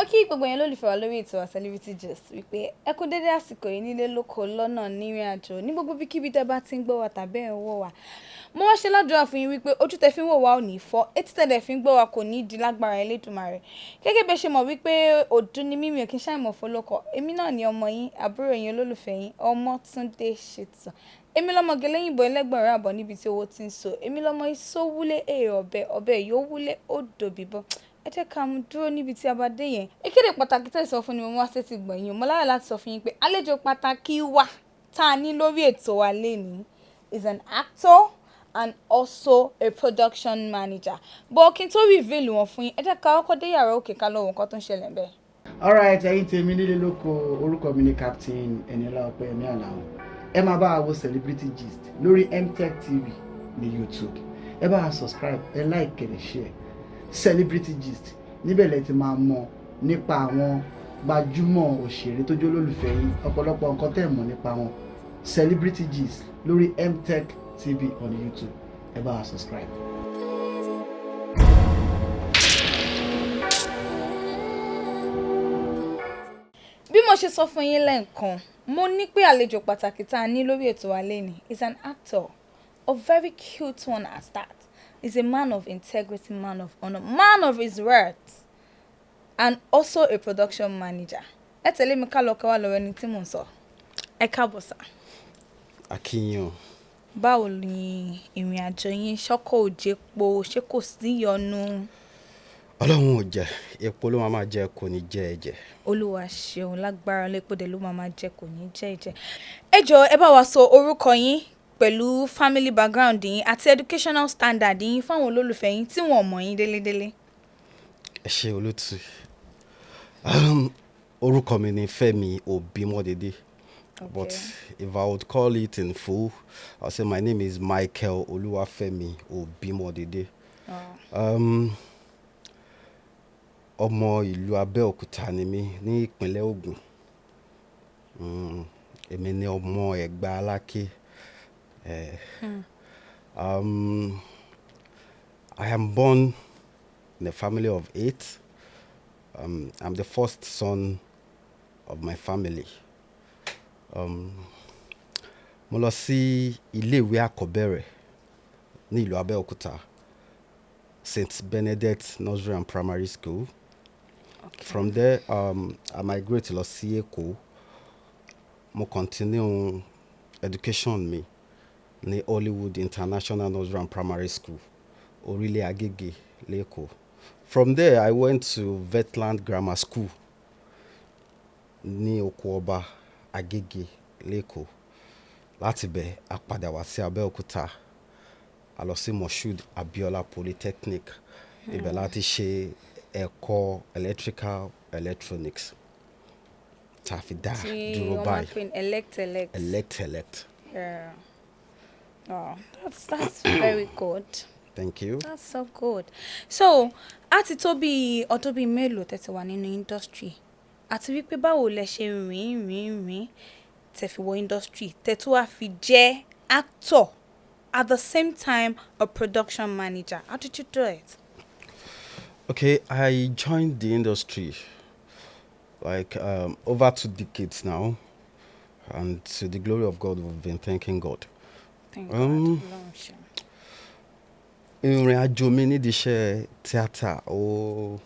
kí gbogbo yẹn lólùfẹ́ wa lórí ètò wa Celebrity Gist wípé ẹ kú dédé àsìkò yìí nílé lóko lọ́nà nírìn àjò ní gbogbo bíkíbi tẹ́ bá ti ń gbọ́ wa tàbí ẹ̀ ń wò wá. Mo wá ṣe ládùúrà fún yín wípé ojú tẹ́ fi ń wò wá ò ní fọ́, etí tẹ́ dẹ̀ fi ń gbọ́ wa kò ní di lágbára Elédùmarè. Gẹ́gẹ́ bí ẹ ṣe mọ̀ wípé òdú ni mímì ò kí ń ṣàìmọ̀ fọlọ́kọ. Èmi náà ni ọmọ yín, àbúrò yín, olólùfẹ́ yín, Ọmọ́túndé Ṣètò. Èmi lọ́mọge lẹ́yìnbó ẹlẹ́gbọ̀nrún àbọ̀ níbi tí owó ti ń so. Èmi lọ́mọ iṣó wúlé ọ̀bẹ yóò wúlé ó dòbìbọn. Ẹ jẹ́ ká mú dúró níbi tí a bá dé yẹn. Ìkéde pàtàkì tẹ́ sọ fún ni mo wá sétí gbọ̀nyìn. Mo láyọ̀ láti sọ fún yín pé àlejò pàtàkì wa tá a ní lórí ètò wa lénìí is an actor and also a production manager. But kí n tó reveal wọn fún yín, ẹ jẹ́ ká kọ́kọ́ dé yàrá òkè ká lọ wo nǹkan tó ń ṣẹlẹ̀ ńbẹ̀. All right, ẹ̀yin tèmi nílé lóko, orúkọ mi ni Captain Eniola Ọpẹ́yẹmí Àlàó. Ẹ máa bá wa wo Celebrity Gist lórí MTech TV ní YouTube. Ẹ bá wa subscribe, ẹ like, ẹ share. Celebrity Gist níbẹ̀ lẹ ti máa mọ̀ nípa àwọn gbajúmọ̀ òṣèré tó jẹ́ olólùfẹ́ yín, ọ̀pọ̀lọpọ̀ nǹkan tẹ́ mọ̀ nípa wọn. Celebrity Gist lórí MTech TV on YouTube. Ẹ bá wa subscribe. Bí mo ṣe sọ fún yín lẹ́ẹ̀kan, mo ní pé àlejò pàtàkì tá a ní lórí ètò wa lénìí is an actor, a very cute one as that. He's a man of integrity, man of honor, man of his words, and also a production manager. Ẹ tẹ̀lé mi ká lọ ká wá lọ ẹni tí mò ń sọ. Ẹ káàbọ̀ sà. Akínyàn. Báwo ni ìrìn àjò yín? Ṣọ́kọ̀ ò jẹ́po, ṣé kò sí ìyọnu? Ọlọ́run ò jẹ́, epo ló máa jẹ kò ní jẹ ẹ̀jẹ̀. Olúwa ṣeun, lágbára lépo dẹ̀ ló máa jẹ kò ní jẹ ẹ̀jẹ̀. Ẹ jọ̀ọ́ ẹ bá wa sọ orúkọ yín pẹ̀lú family background yín àti educational standard yín fáwọn olólùfẹ́ yín tí wọ́n mọ̀ yín délédélé. Ẹ ṣé olótù. Orúkọ mi ni Femi Obimodede. Okay. But if I would call it in full, I'll say my name is Michael Oluwafemi Obimodede. Ọmọ ìlú Abẹ́òkúta ni mí ní ìpínlẹ̀ Ògùn. Èmi ni ọmọ Ẹ̀gbá Aláké. I am born in a family of 8. I'm the first son of my family. Mo lọ sí ilé-ìwé àkọ́bẹ̀rẹ̀ ní ìlú Abẹ́òkúta, St. Benedict Nursery and Primary School. Okay. From there, I migrate lọ sí Èkó. Mo continue education mi ní Nollywood International Nursery and Primary School, Orílẹ̀ Agége, l'Èkó. From there, I went to Vetland Grammar School ní Oko Ọba, Agége, l'Èkó. Láti bẹ̀, a padà wá sí Abẹ́òkúta. A lọ sí Moshood Abiola Polytechnic. Ibẹ̀ láti ṣe ẹ̀kọ́ electrical electronics. Tá fi dá dúró báyìí. Elect. Yeah. Oh, that's very good. Thank you. That's so good. So, àti tó bí ọdún bí mélòó tẹ́ ti wà nínú industry. Àti wípé báwo lẹ ṣe rìn tẹ́ fi wọ industry, tẹ́ tún wá fi jẹ́ actor at the same time a production manager. How did you do it? Okay, I joined the industry like over 2 decades now, and to the glory of God, we've been thanking God. Thank God. Ìrìn àjò mi nídìí iṣẹ́ tíátà ó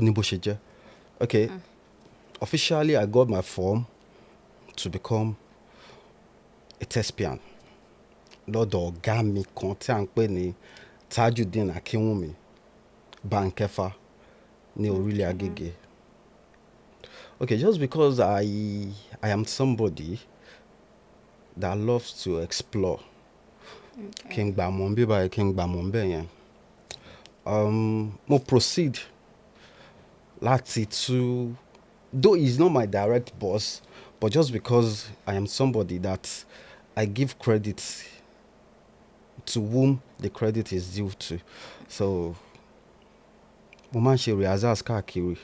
ní bó ṣe jẹ́. Okay, officially I got my form to become a thespian. Lọ́dọ̀ ọ̀gá mi kan tí à ń pè ní Tajudeen Akínwùmí Bankefa ní Orílẹ̀ Agége. Okay, just because I am somebody that loves to explore. Kí n gbà mọ̀ bí báyìí, kí n gbà mọ̀ bẹ́ẹ̀ yẹn. Mo proceed láti tú, though he's not my direct boss, but just because I am somebody that I give credit to whom the credit is due to. So, mo máa ń ṣe rehearsals káàkiri.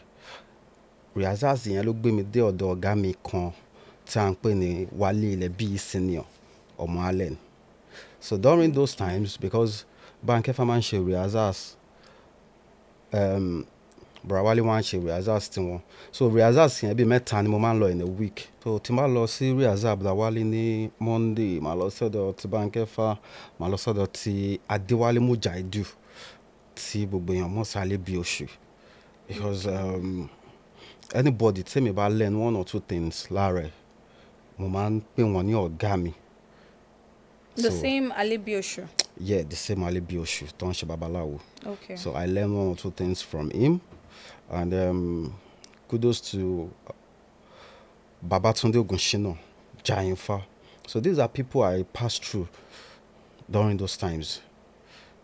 Rehearsals yẹn ló gbé mi dé ọ̀dọ̀ ọ̀gá mi kan tí à ń pè ní Wálé Ilẹ̀bí Senior, ọmọ Allen. So during those times, because Bankefa máa ń ṣe rehearsals bro wálé wá ń ṣe rehearsals tiwọn so rehearsals yẹn bíi mẹ́ta ni mo máa ń lọ in a week so tí n bá lọ sí rehearsal bro wálé ní Monday màá lọ sọ́dọ̀ ti Bánkẹ́fà màá lọ sọ́dọ̀ ti Adéwálé Mujaidu tí gbogbo èèyàn mọ̀ sálé bí oṣù because anybody tí mi bá learn one or two things lára ẹ̀ mo máa ń pè wọ́n ní ọ̀gá mi. The same Alibioshu. Yeah, the same Alibioshu, tó ń ṣe babaláwo. Okay. So I learned one or two things from him, and kudos to Babatunde Ogunshina, Jayinfa. So these are people I passed through during those times.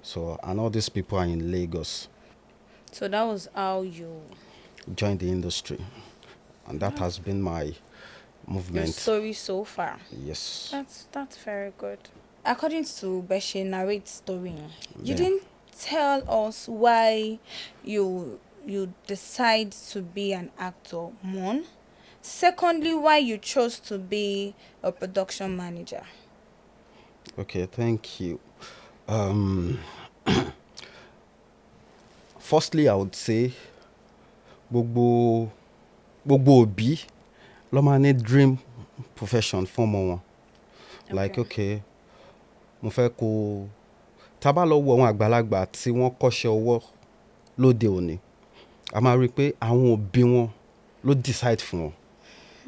So and all these people are in Lagos. So that was how you joined the industry, and that has been my movement. Your story so far. Yes. That's very good. According to Beshe narrate story, you Yeah. didn't tell us why you decide to be an actor, one. Secondly, why you chose to be a production manager. Okay, thank you. Firstly, I would say gbogbo òbí ló máa ní dream profession fún ọmọ wọn. Like okay, mo fẹ́ kó tá bá lọ wo àwọn àgbàlagbà tí wọ́n kọ́ṣẹ́ ọwọ́ lóde òní a máa rí pé àwọn òbí wọn ló decide fún wọn.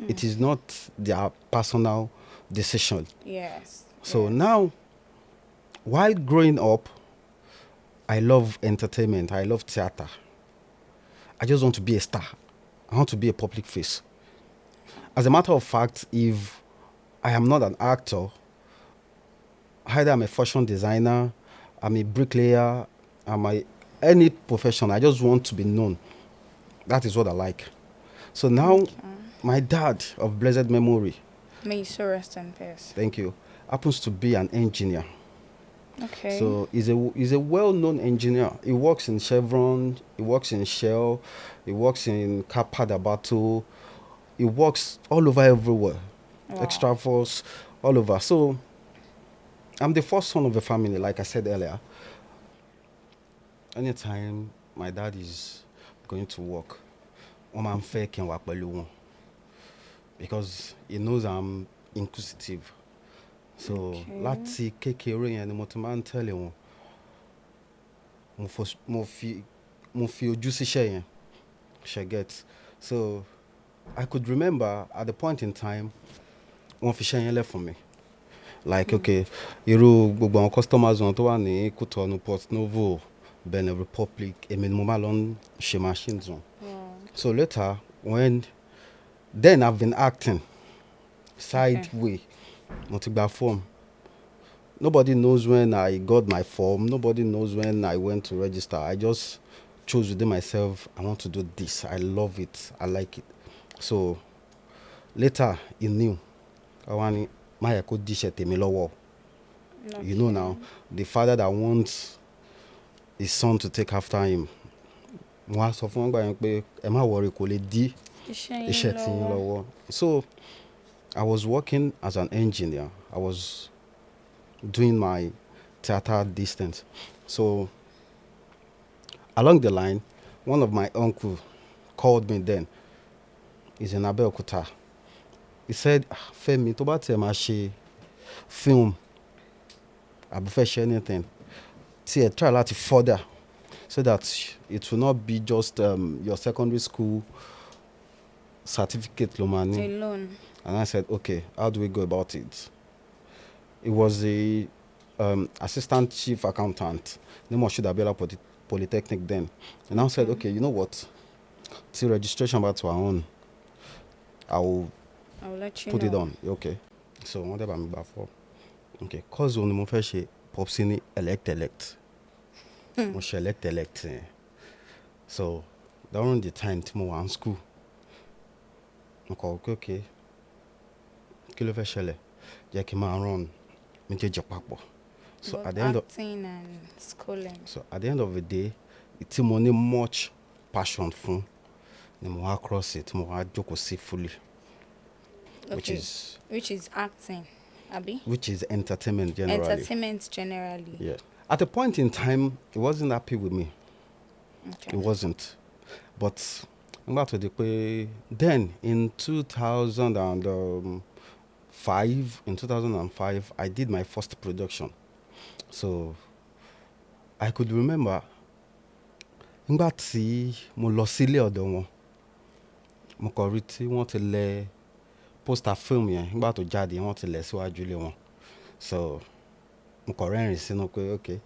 It is not their personal decision. Yes. So now, while growing up, I love entertainment. I love theater. I just want to be a star. I want to be a public face. As a matter of fact, if I am not an actor, either I'm a fashion designer, I'm a bricklayer, any profession, I just want to be known. That is what I like. So now, my dad of blessed memory, may you so rest in peace. Thank you, happens to be an engineer. Okay. So he's a well-known engineer. He works in Chevron, he works in Shell, he works in Kapada Battle, he works all over everywhere. Wow. Extra force, all over. So I'm the first son of the family, like I said earlier. Anytime my dad is going to work, I'm fake and work because he knows I'm inquisitive. So láti kékeré yẹn ni mo ti máa ń tẹ̀lé wọn. Mo fi ojú síṣẹ́ yẹn. She gets. So I could remember at the point in time wọ́n fi iṣẹ́ yẹn lẹ̀ fún mi. Like okay, irú gbogbo àwọn customers wọn tó wà ní Kútọ̀nù, Port Novo, Benin Republic, èmi ni mo máa lọ ń ṣe machines wọn. So later then I've been acting sideway. Multi-bar form. Nobody knows when I got my form. Nobody knows when I went to register. I just chose within myself, I want to do this. I love it. I like it. So later, he knew. You know now, the father that wants his son to take after him. So I was working as an engineer. I was doing my theater distance. So along the line, one of my uncles called me then. He's in Abeokuta. He said, Femi, tó bá tiẹ̀ máa ṣe film, àbí fẹ́ ṣe anything, try láti further so that it will not be just your secondary school certificate alone. And I said, okay, how do we go about it? It was the assistant chief accountant, Nemo Polytechnic then. And I said, okay, you know what? Till registration back to our own, I will let you put know. it on. Okay. So, what about me before? Okay, cause on the first popsini elect. elect. So, during the time Timo was in school, okay. Kí ló fẹ́ ṣẹlẹ̀ jẹ́ kí n máa run méjèèjì papọ̀. So at the end of acting and schooling. So at the end of the day, tí mo ní much passion fún ni mo wá cross it, mo wá jókòó sí fully. Okay. Which is acting, Abi? Which is entertainment generally. Entertainment generally. Yeah. At a point in time, he wasn't happy with me. Okay. He wasn't. But nígbà tó di pé then in 2005, I did my first production. So I could remember nígbà tí mo lọ sílé ọ̀dọ̀ wọn, mo kàn rí tí wọ́n ti lẹ̀ poster film yẹn nígbà tó jáde, wọ́n ti lẹ̀ síwájú ilé wọn. So mo kàn rẹ́rìn sínú pé okay,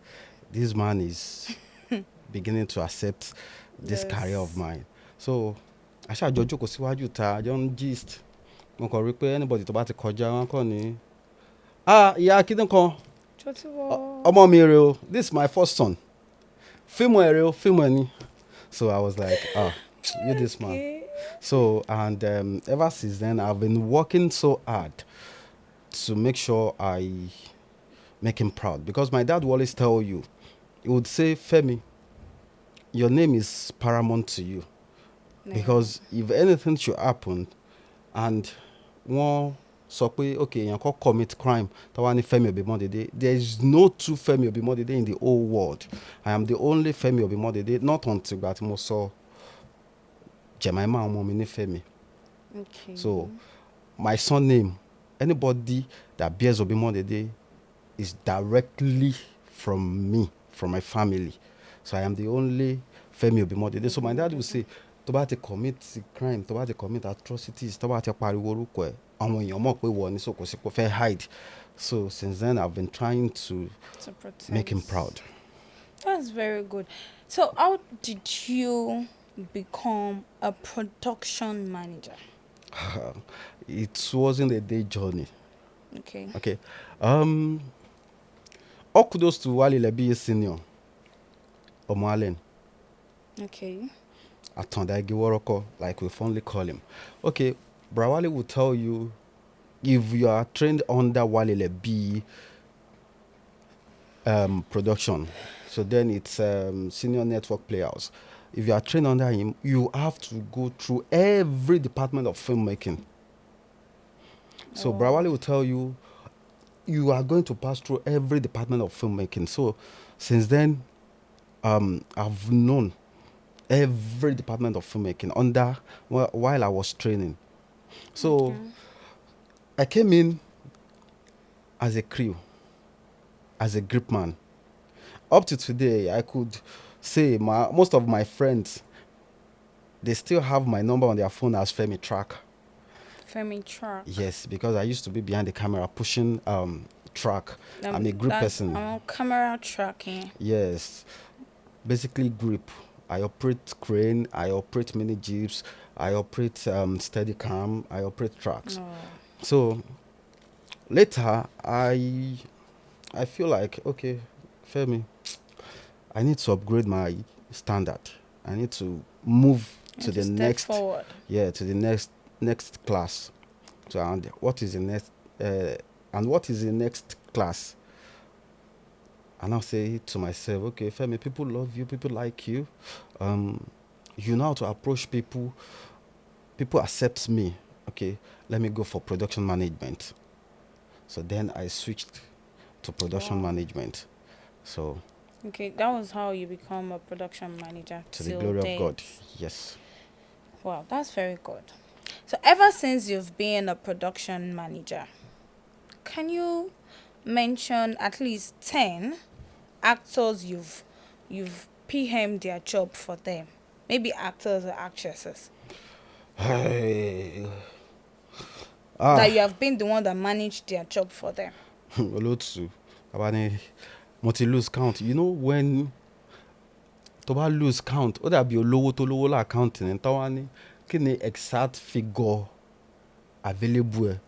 this man is beginning to accept this career of mine. So aṣáájọ jókòó síwájú ta jọ ń gist. Mo kàn rí pé anybody tó bá ti kọjá wọn kàn ní ìyá kíndín kan ọmọ mi rè o, this is my first son, fíìmù ẹ̀ rè o, fíìmù ẹ̀ ni. So I was like you this man. So and ever since then I've been working so hard to make sure I make him proud, because my dad will always tell you, he would say, Femi, your name is paramount to you. Because if anything should happen and one sọ pé okay èèyàn kan commit crime tó wá ní Femi Obimodede, there is no two Femi Obimodede in the whole world. I am the only Femi Obimodede, not until ìgbà tí mo sọ Jemima ọmọ mi ní Femi. Okay. So my son name, anybody that bears Obimodede is directly from me, from my family. So I am the only Femi Obimodede. So my dad would say, tó bá ti commit crime, tó bá ti commit atrocities, tó bá ti pariwo orúkọ ẹ̀, àwọn èèyàn mọ̀ pé wọ́n ní so kò sí kò fẹ́ hide. So since then I've been trying to make him proud. That's very good. So how did you become a production manager? It wasn't a day journey. Okay. All kudos to Wale Lebiye Senior, Omo Allen. Okay. Atanda Igiworoko, like we fondly call him. Okay, Brawale will tell you, if you are trained under Wale Lebiye production, so then it's Senior Network Playhouse. If you are trained under him, you have to go through every department of filmmaking. So Brawale will tell you, you are going to pass through every department of filmmaking. So since then, I've known every department of filmmaking while I was training. So I came in as a crew, as a grip man. Up to today, I could say most of my friends, they still have my number on their phone as Femi Track. Femi Track. Yes, because I used to be behind the camera pushing track. I'm a grip person. Camera tracking. Yes, basically grip. I operate crane, I operate mini jeeps, I operate Steadicam, I operate tracks. So later, I feel like, okay, Femi, I need to upgrade my standard. I need to move to the next forward. Yeah, to the next class. So and what is the next class? And I'll say to myself, okay, Femi, people love you, people like you. You know how to approach people. People accept me. Okay, let me go for production management. So then I switched to production management. So okay, that was how you become a production manager. To the glory of God. Yes. Wow, that's very good. So ever since you've been a production manager, can you mention at least 10 actors you've PM'd their job for them? Maybe actors or actresses. That you have been the one that managed their job for them. Multi lose count. You know when to lose count, ó dàbí olówó tó lówó la account ni tó wá ní kí ni exact figure available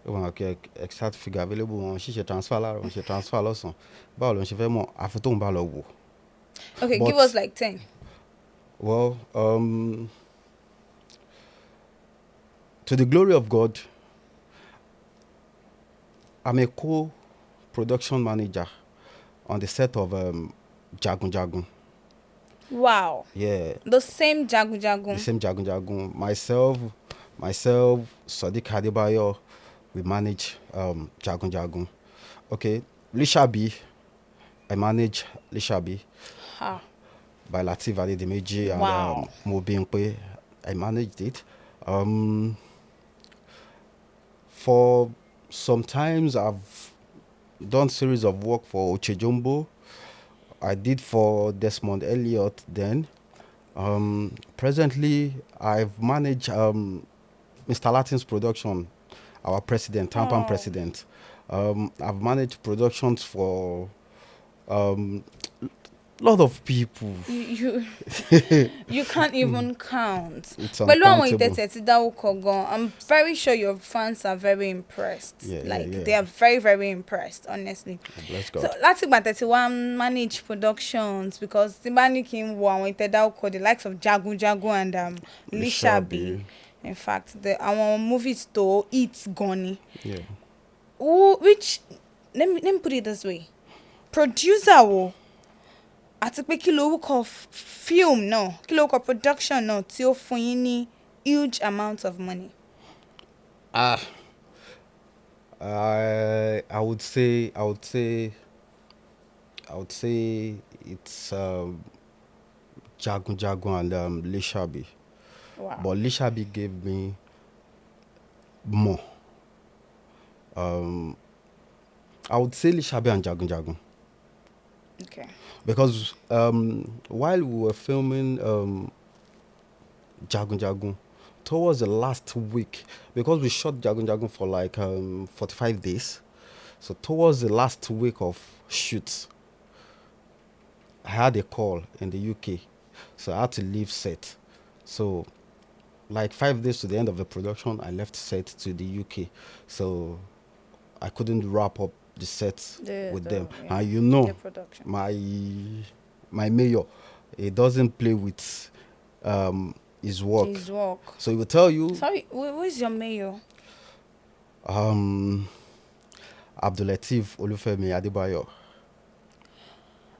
okay, exact figure available wọn ṣe transfer láàárọ̀ wọn ṣe transfer lọ́sàn báwo ló ń ṣe fẹ́ mọ̀ àfi tóun bá lọ wò. Okay, give us like 10. Well, to the glory of God, I'm a co-production manager on the set of Jagun Jagun. Wow. Yeah. The same Jagun Jagun. The same Jagun Jagun. Myself, Sadiq Adebayo, we manage Jagun Jagun. Okay. Lisabi, I manage Lisabi. by Lateef Adedimeji and Wow. Mo Bimpe. I managed it. For sometimes I've done series of work for Ochejumbo. I did for Desmond Elliott then. Presently, I've managed Mr. Latin's production, our president, Tampan Oh. president. I've managed productions for lot of people. You can't even count. It's Pẹ̀lú àwọn uncountable. ìtẹ̀tẹ̀ tí dárúkọ gan, I'm very sure your fans are very impressed. Yeah, like yeah. they are very, very impressed, honestly. Bless God. So láti ìgbà tẹ̀tí wá manage productions, because tí bá ní kí n wo àwọn ìtẹ̀ dárúkọ, the likes of Jagun Jagun and Lisabi. In fact, our movies tó hit gan ni. Yeah. Which let me put it this way. Producer wo àti pé kí lorúkọ film náà, kí lorúkọ production náà tí ó fún yín ní huge amount of money. I would say it's Jagun Jagun and Lisabi. Wow. But Lisabi gave me more. I would say Lisabi and Jagun Jagun. Okay. Because while we were filming Jagun Jagun, towards the last week, because we shot Jagun Jagun for like 45 days, so towards the last week of shoots, I had a call in the UK, so I had to leave set. So like 5 days to the end of the production, I left set to the UK, so I couldn't wrap up the set with them. Yeah, And you know, the production. my mayor, he doesn't play with his work. His work. So he will tell you, Sorry, who is your mayor? Abdulateef Olufemi Adebayo.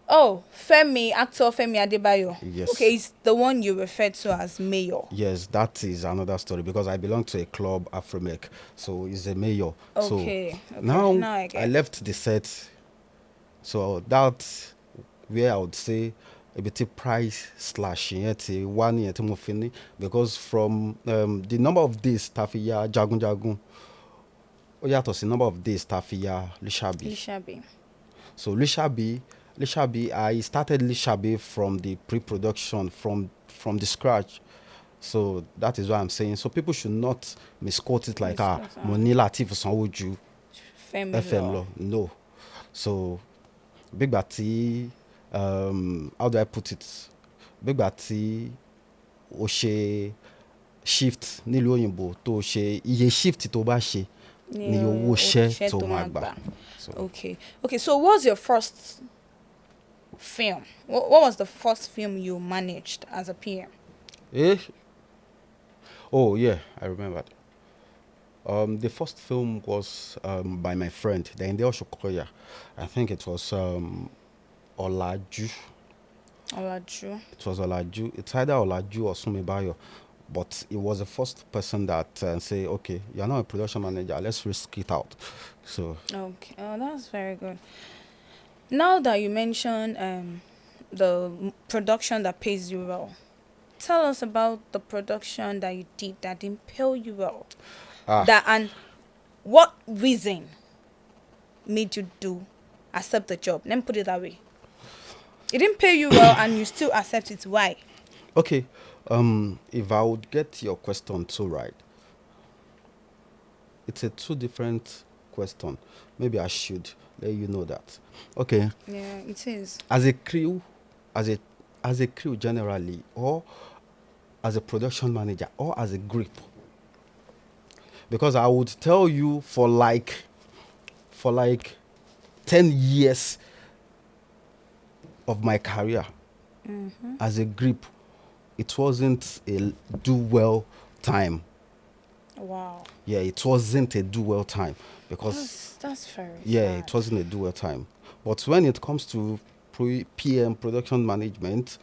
Oh, actor Femi Adebayo. Yes. Okay, it's the one you referred to as mayor. Yes, that is another story because I belong to a club, Afromec, so he's a mayor. Okay. So now I get I left the set, so that's where I would say a bit of price slashing at 1 year to finish because from the number of days Tafiya Jagun Jagun, the number of days Tafiya Lisabi. So Lisabi, I started Lisabi from the pre-production, from the scratch. So that is what I'm saying. So people should not misquote it like Moni Lateef Sanwoju FM law. No. So Big Bati, how do I put it? Big Bati o ṣe shift nílùú òyìnbó tó ṣe iye shift tó bá ṣe ni owó ṣẹ́ tó máa gbà. Okay. So what was your first film? What was the first film you managed as a PM? Oh yeah, I remembered. The first film was by my friend, the Inde Oshokoya. I think it was Olaju. It was Olaju. It's either Olaju or Sumibayo. But it was the first person that say, okay, you're not a production manager, let's risk it out. So okay, that's very good. Now that you mentioned the production that pays you well, tell us about the production that you did that didn't pay you well. And what reason made you accept the job? Let me put it that way. It didn't pay you well and you still accept it. Why? Okay. If I would get your question so right, it's a two different question. Maybe I should let you know that. Okay. Yeah, it is. As a crew generally, or as a production manager, or as a group. Because I would tell you for like 10 years of my career as a group, it wasn't a do-well time. Wow. Yeah, it wasn't a do-well time because that's very yeah, sad. it wasn't a do-well time. But when it comes to PM production management,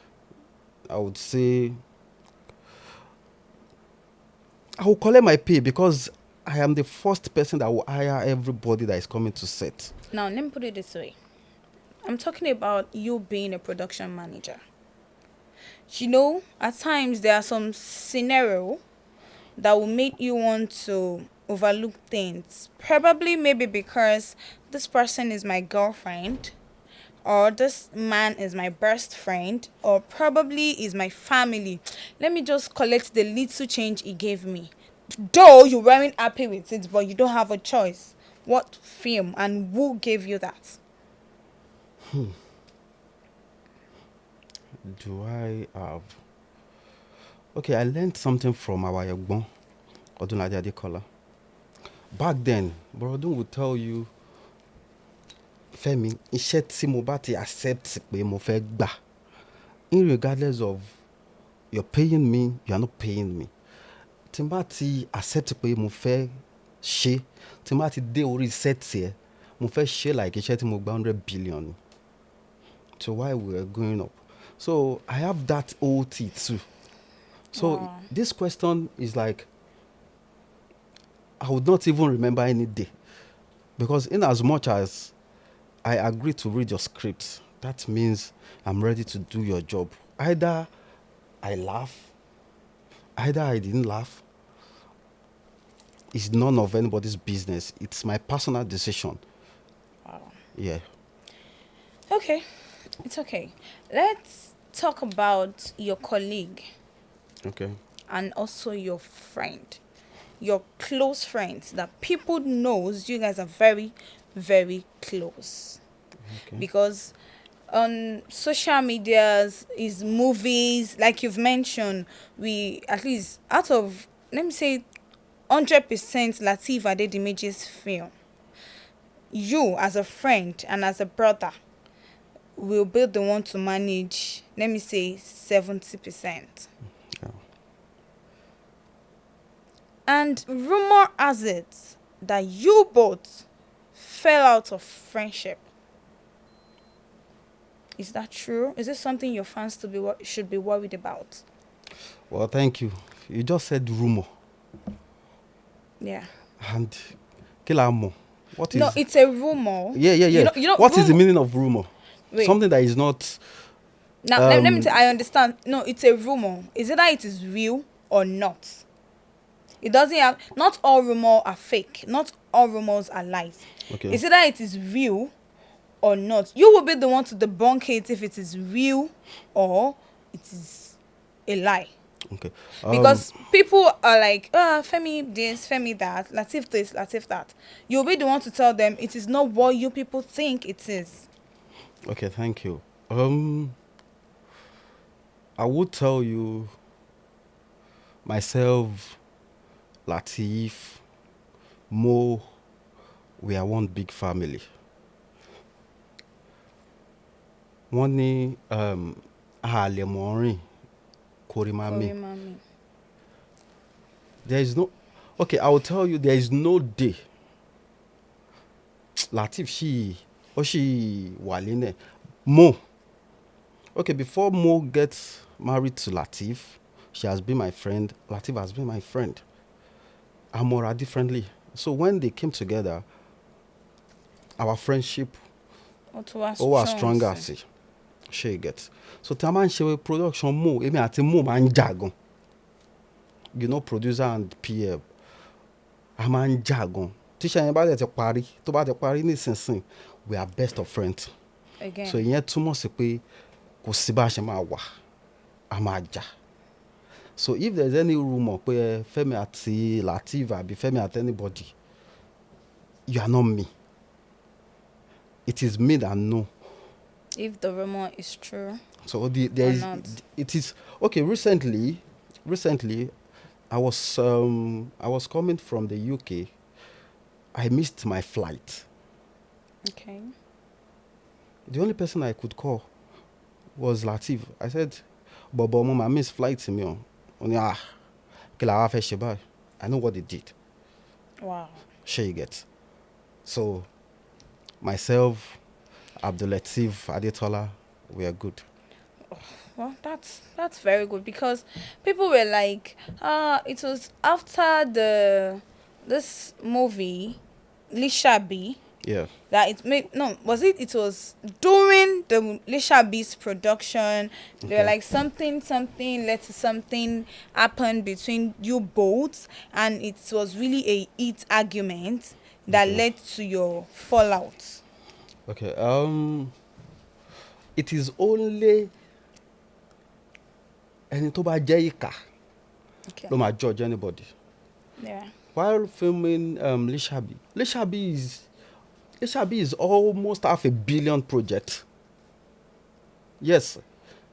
I would say I will collect my pay because I am the first person that will hire everybody that is coming to set. Now, let me put it this way. I'm talking about you being a production manager. At times there are some scenario that will make you want to overlook things. Probably maybe because this person is my girlfriend, or this man is my best friend, or probably is my family. Let me just collect the little change he gave me. Though you weren't happy with it, but you don't have a choice. What film and who gave you that? Do I have? Okay, I learned something from our Yagbon, Odunlade Adekola. Back then, Borodun would tell you, Femi, iṣẹ́ tí mo bá ti accept pé mo fẹ́ gbà, irregardless of you're paying me, you're not paying me. Tí n bá ti accept pé mo fẹ́ ṣe, tí n bá ti dé orí set yẹ, mo fẹ́ ṣe like iṣẹ́ tí mo gba 100 billion. So why we were going up. So I have that OT too. So this question is like, I would not even remember any day. Because in as much as I agree to read your script, that means I'm ready to do your job. Either I laugh, either I didn't laugh. It's none of anybody's business. It's my personal decision. Wow. Yeah. Okay, it's okay. Let's talk about your colleague Okay. and also your friend, your close friends that people knows you guys are very, very close. Okay. Because on social medias is movies, like you've mentioned, we at least out of, let me say, 100% Lateef Adedimeji's film, you as a friend and as a brother will be the one to manage, let me say, 70%. Yeah. And rumor has it that you both fell out of friendship. Is that true? Is this something your fans should be worried about? Well, thank you. You just said rumor. Yeah. And Kilamo. What is? No, it's a rumor. Yeah. What is the meaning of rumor? Wait. Something that is not. Now, let me tell you, I understand. No, it's a rumor. Is it that it is real or not? It doesn't have. Not all rumors are fake. Not all rumors are lies. Okay. Is it that it is real or not? You will be the one to debunk it if it is real or it is a lie. Okay. Because people are like, Femi this, Femi that, Lateef this, Lateef that. You'll be the one to tell them it is not what you people think it is. Okay, thank you. I would tell you myself, Lateef, Mo, we are one big family. Wọ́n ní àlẹ̀mọ́rin Korimami. There is no. Okay, I will tell you, there is no day. Lateef, she Waline. Mo. Okay, before Mo gets married to Lateef, she has been my friend. Lateef has been my friend. Amora differently. So when they came together, our friendship was stronger. See, she gets. So Taman she production Mo. Emi ati Mo man jagun. You know, producer and PM. A man jagun. Tisha yẹn bá dẹ̀ ti parí, tó bá ti parí nísinsìnyí, we are best of friends. Again. So ìyẹn túmọ̀ sí pé kò sí bá a ṣe máa wà, a máa jà. So if there's any rumor pé Femi àti Lateef àbí Femi àti anybody, you are not me. It is me that know. If the rumor is true. So it is okay. Recently, I was coming from the UK. I missed my flight. Okay. The only person I could call was Lateef. I said, Bobo, Mom, I missed flight to me. I know what they did. Wow. Sure you get. So, myself, Lateef Adetola, we are good. Well, that's very good, because people were like, it was after this movie, Lisabi, Yeah. That it made no was it? It was during the Lisabi's production. They were Okay. like something led to something happen between you both, and it was really a heat argument that Okay. led to your fallout. Okay. It is only ẹni tó bá jẹ́ ìkà Okay. ló máa judge anybody. Yeah. While filming Lisabi is almost $500 million project. Yes,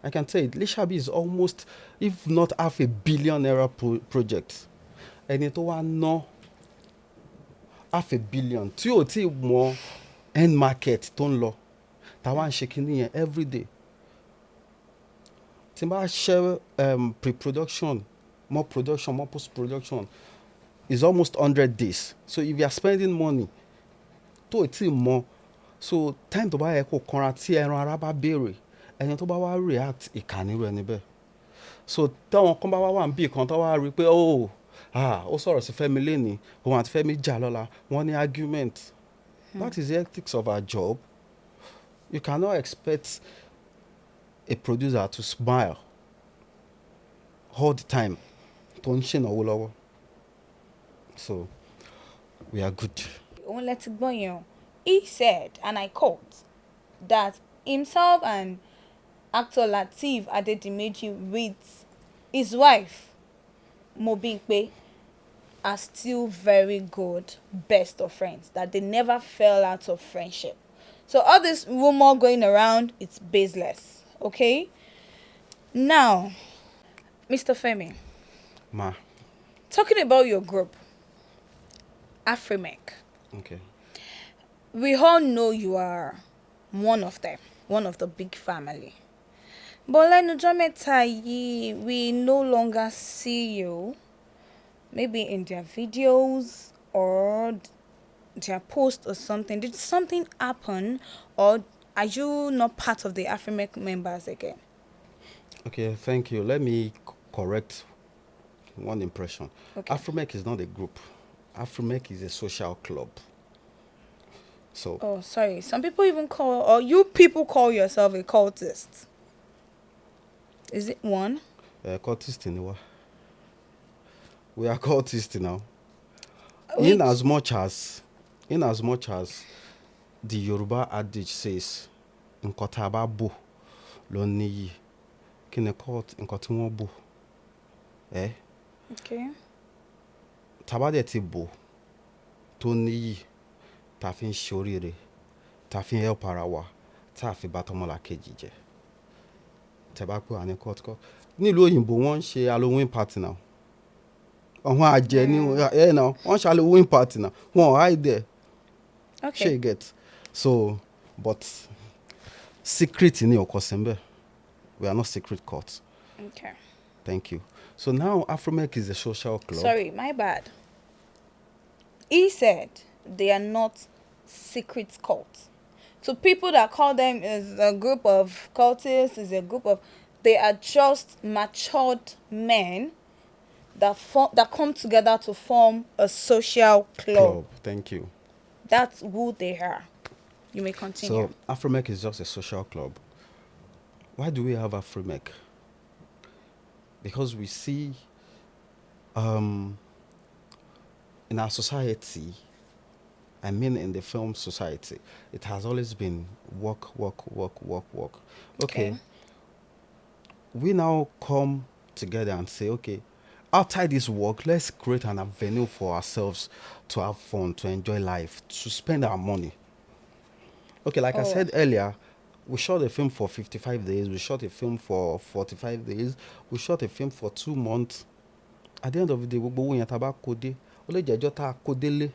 I can say it. Lisabi is almost, if not $500 million naira project. Ẹni tó wá ná $500 million tí ò tí mọ end market tó ń lọ táwa ń ṣe kinní yẹn everyday. Tí n bá ṣe pre-production, more production, more post-production is almost 100 days. So if you are spending money tó tí mọ, so time tó bá yẹ kó kanra tí ẹran ara bá béèrè, ẹni tó bá wá react ìkànnì rẹ̀ níbẹ̀. So táwọn kan bá wá níbì kan tó wá rí pé ó sọ̀rọ̀ sí Fẹ́mi lénìí, òun àti Fẹ́mi jà lọ́la, wọ́n ní argument. That is the ethics of our job. You cannot expect a producer to smile all the time tó ń ṣènáwó lọ́wọ́. So we are good. Òun lẹ ti gbọ́ yẹn o. He said, and I quote, that himself and actor Lateef Adedimeji with his wife Mo Bimpe are still very good best of friends, that they never fell out of friendship. So all this rumor going around, it's baseless. Okay? Now, Mr. Femi, Ma. talking about your group, Afrimec. Okay. We all know you are one of them, one of the big family. But lẹ́nu ọjọ́ mẹ́ta yìí, we no longer see you, maybe in their videos or their posts or something. Did something happen, or are you not part of the Afrimec members again? Okay, thank you. Let me correct one impression. Okay. Afrimec is not a group. Afrimec is a social club. So Oh, sorry. Some people even call, or you people call yourself a cultist. Is it one? cultist ni wa. We are cultists now. Which- In as much as the Yoruba adage says, nǹkan tá a bá bò ló níyì. Kí ni cult nǹkan tí wọ́n bò? Okay. Tá a bá dẹ̀ ti bò tó níyì, tá a fi ń ṣe oríire, tá a fi ń help ara wa, tá a fi bá tọmọlàkejì jẹ́. Tẹ́ bá pè wá ní cult. Nílùú òyìnbó wọ́n ń ṣe Halloween party now. Àwọn àjẹ́ ni now wọ́n ń ṣe Halloween party now. Wọ́n hide there. Okay. Ṣé you get? So, but secret ni ọkọ sẹ́ńbẹ̀. We are not secret cult. Okay. Thank you. So now Afrimec is a social club. Sorry, my bad. He said they are not secret cults. So people that call them is a group of cultists, is a group of, they are just matured men that come together to form a social club. Thank you. That's who they are. You may continue. So Afrimec is just a social club. Why do we have Afrimec? Because we see in our society, I mean in the film society, it has always been work. Okay. We now come together and say, okay, outside this work, let's create an avenue for ourselves to have fun, to enjoy life, to spend our money. Okay, like I said earlier, we shot a film for 55 days, we shot a film for 45 days, we shot a film for 2 months. At the end of the day, gbogbo owó yẹn tá bá kó dé, ó lè jẹ́ ọjọ́ tá kó délé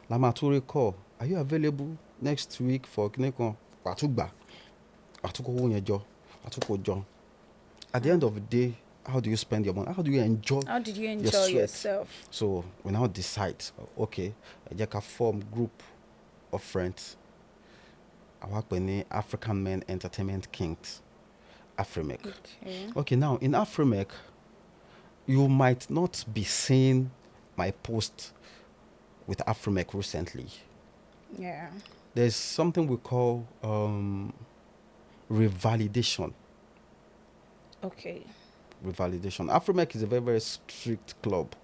la máa tún rí call. Are you available next week for kìnìkan? Àtúgbà, àtúkò owó yẹn jọ, àtúkò jọ. At the end of the day, how do you spend your money? How do you enjoy? How did you your enjoy sweat? yourself? So we now decide, okay, ẹ jẹ́ ká form group of friends. Àwa pè ní African Men Entertainment Kings, Afrimec. Okay, now in Afrimec, you might not be seeing my post with Afrimec recently. Yeah. There's something we call revalidation. Okay. Revalidation. Afromec is a very, very strict club.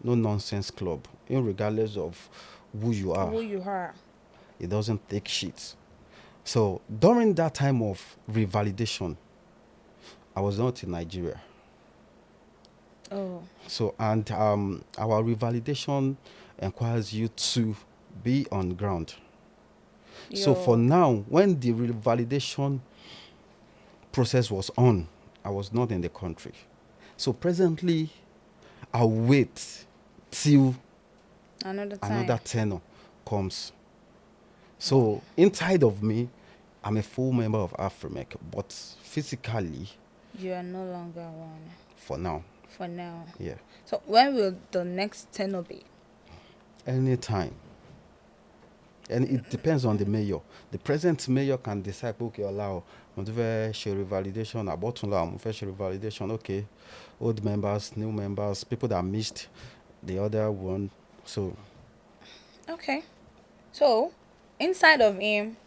No nonsense club. Regardless of who you are. Who you are. It doesn't take shit. So during that time of revalidation, I was not in Nigeria. Oh. So, and our revalidation requires you to be on ground. So for now, when the revalidation process was on, I was not in the country. So presently, I'll wait till another tenor comes. So inside of me, I'm a full member of Afromec, but physically, you are no longer one. For now. For now. Yeah. So when will the next tenor be? Anytime. And it depends on the mayor. The present mayor can decide, okay, allow, mo fẹ́ ṣe revalidation, abọ́túnla, mo fẹ́ ṣe revalidation, okay. Old members, new members, people that missed the other one. So. Okay. So, inside of him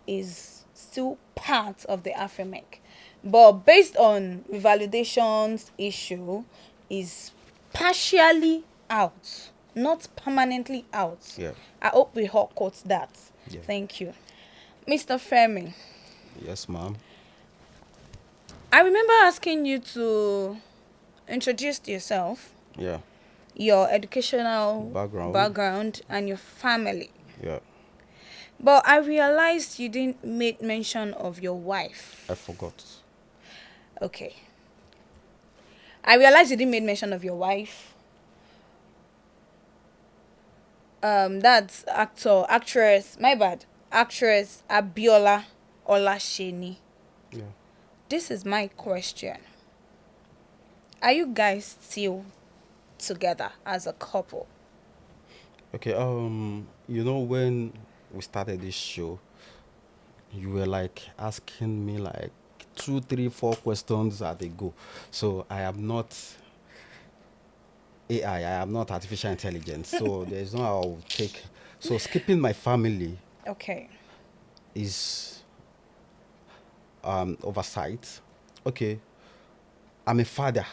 is still part of the Afromec. But based on revalidation's issue, is partially out, not permanently out. Yeah. I hope we all quote that. Yeah. Thank you. Mr. Femi. Yes, ma'am. I remember asking you to introduce yourself. Yeah. Your educational background and your family. Yeah. But I realized you didn't make mention of your wife. I forgot. Okay. I realized you didn't make mention of your wife. That's actress Abiola Olasheni. Yeah. This is my question. Are you guys still together as a couple? Okay, when we started this show, you were like asking me like 2, 3, 4 questions as they go. So I am not AI, I am not artificial intelligence. So there's no how I'll take. So skipping my family. Okay. Is oversight. Okay. I'm a father.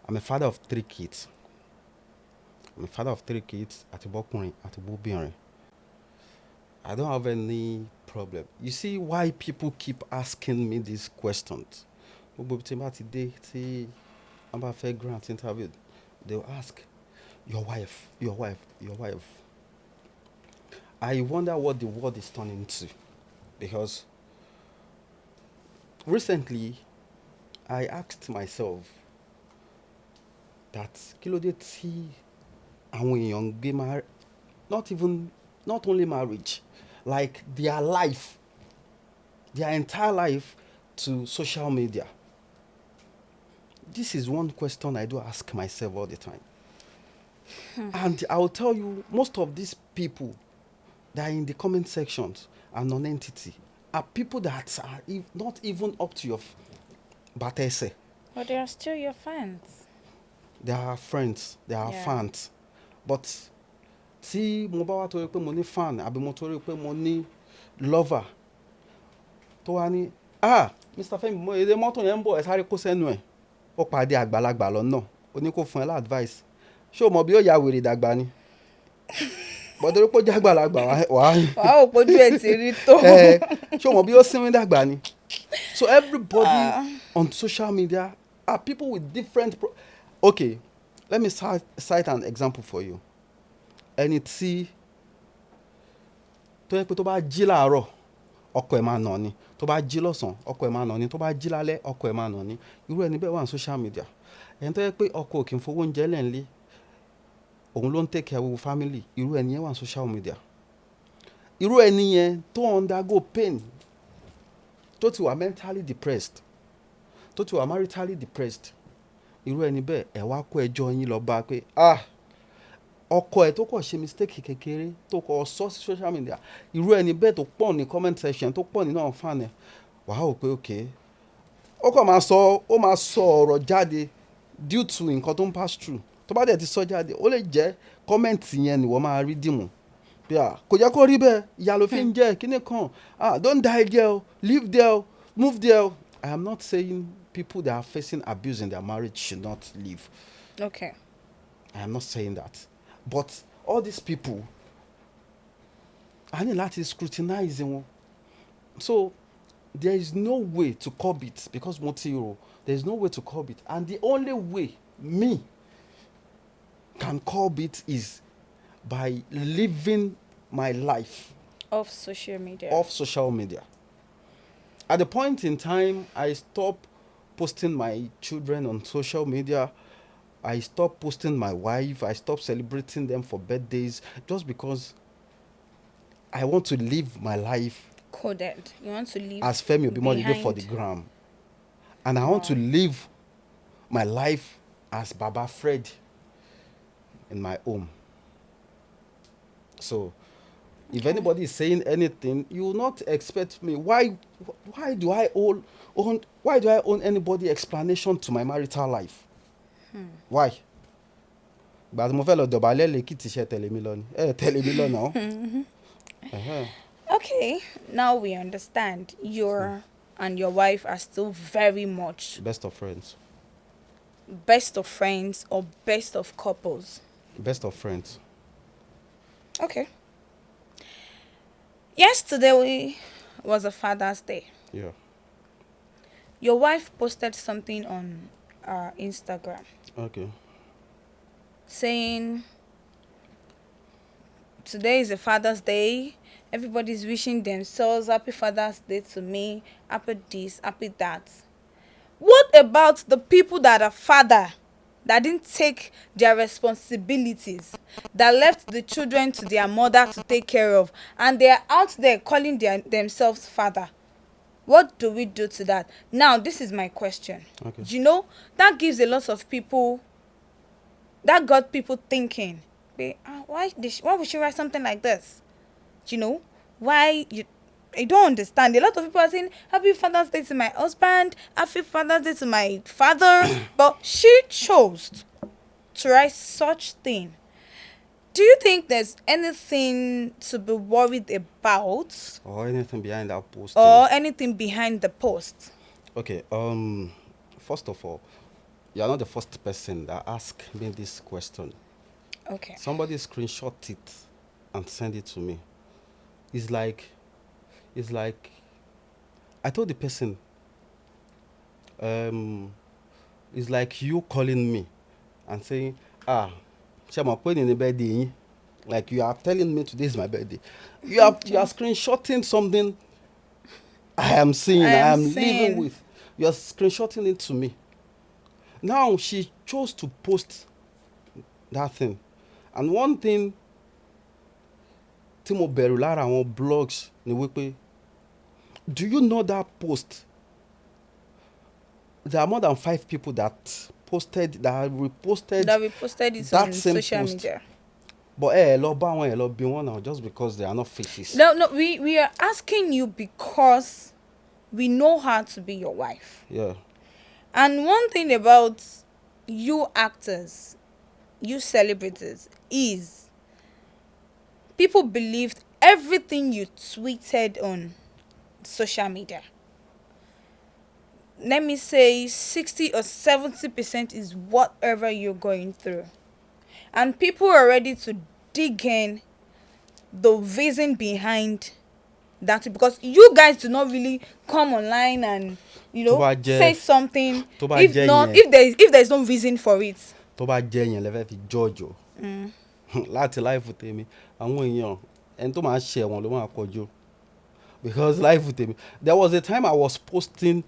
I'm a father of 3 kids. Atibokunrin, Atibobinrin. I don't have any problem. You see why people keep asking me these questions? Grant interview, they'll ask, your wife. I wonder what the world is turning to. Because recently, I asked myself that kílódé tí àwọn èèyàn gbé not only marriage, like their life, their entire life to social media. This is one question I do ask myself all the time. And I will tell you, most of these people that are in the comment sections are non-entity, are people that are not even up to your batese. But they are still your fans. They are friends, they are fans. But tí mo bá wá torí pé mo ní fan àbí mo torí pé mo ní lover tó wá ní Mr. Femi, mo èdè mọ́tò yẹn ń bọ̀ ẹ sáré kó sẹ́nu ẹ̀ ó pàdé àgbàlagbà lọ́nà ó ní kó fún ẹ lá-advice ṣé o mọ̀ bí ó ya wèrè dàgbà ni bọ́dọ̀ pé ó jẹ́ àgbàlagbà wàá ò pójú ẹ̀ ti rí tó. ṣé o mọ̀ bí ó sinmi dàgbà ni. So everybody on social media are people with different okay, let me cite an example for you. Ẹni tí tó yẹ pé tó bá jí láàárọ̀ ọkọ ẹ̀ máa nà ni, tó bá jí lọ́sàn ọkọ ẹ̀ máa nà ni, tó bá jí lálẹ́ ọkọ ẹ̀ máa nà ni, irú ẹni bẹ́ẹ̀ wà ní social media. Ẹni tó yẹ pé ọkọ ò kì í fowó oúnjẹ lẹ́ńlé òun ló ń take care of family, irú ẹni yẹn wà ní social media. Irú ẹni yẹn tó undergo pain, tó ti wà mentally depressed, tó ti wà maritally depressed, irú ẹni bẹ́ẹ̀ ẹ wá kó ẹjọ́ yín lọ bá pé ọkọ ẹ̀ tó kọ̀ ṣe mistake kékeré tó kọ̀ sọ sí social media, irú ẹni bẹ́ẹ̀ tó pọ̀ ní comment section tó pọ̀ nínú àwọn fan ẹ̀ wàá wò pé okay ó máa sọ ọ̀rọ̀ jáde due to nǹkan tó ń pass through tó bá dẹ̀ ti sọ jáde ó lè jẹ́ kọ́mẹ̀ntì yẹn ni wọ́n máa rí dìmú bí kò jẹ́ kó rí bẹ́ẹ̀ ìyá ló fi ń jẹ́ kíní kan don't die there live there move there. I am not saying people that are facing abuse in their marriage should not live. Okay. I am not saying that. But all these people, I need to scrutinize them. So there is no way to curb it because Motiro, there is no way to curb it. And the only way me can curb it is by living my life off social media. Off social media. At the point in time, I stopped posting my children on social media. I stopped posting my wife. I stopped celebrating them for birthdays just because I want to live my life coded. You want to live as Femi Obimodede for the gram. And I want to live my life as Baba Fred in my home. So if anybody is saying anything, you will not expect me. Why do I own anybody explanation to my marital life? Why? But mo fẹ́ lọ dọ̀bálẹ̀ lẹ́kìtì ṣe tẹ̀lé mi lọ ni. Tẹ̀lé mi lọ now. Okay, now we understand you and your wife are still very much Best of friends. Best of friends or best of couples? Best of friends. Okay. Yesterday was a Father's Day. Yeah. Your wife posted something on Instagram. Okay. Saying today is a Father's Day. Everybody's wishing themselves happy Father's Day to me. Happy this, happy that. What about the people that are father that didn't take their responsibilities, that left the children to their mother to take care of, and they are out there calling themselves father? What do we do to that? Now, this is my question. Okay. You know, that gives a lot of people, that got people thinking, why would she write something like this? You know, I don't understand. A lot of people are saying, happy Father's Day to my husband, happy Father's Day to my father, but she chose to write such thing. Do you think there's anything to be worried about? Or anything behind that post? Or anything behind the post? Okay, first of all, you are not the first person that asked me this question. Okay. Somebody screenshot it and send it to me. It's like I told the person, it's like you calling me and saying, Shama, when in the birthday, like you are telling me today is my birthday. You are screenshotting something I am seeing, I am living with. You are screenshotting it to me. Now she chose to post that thing. And one thing Timo Berulara on blogs ni wípé, do you know that post? There are more than 5 people that reposted it on social media. But lọ bí wọn now just because they are not faces. No, we are asking you because we know her to be your wife. Yeah. And one thing about you actors, you celebrities, is people believed everything you tweeted on social media. Let me say 60 or 70% is whatever you're going through. And people are ready to dig in the reason behind that, because you guys do not really come online and, you know, say something if there's no reason for it. Tó bá jẹ́ yẹn lẹ fẹ́ fi judge o. Láti life tèmi àwọn èèyàn ẹni tó máa ṣe wọn ló máa kọjú. Because life tèmi, there was a time I was posting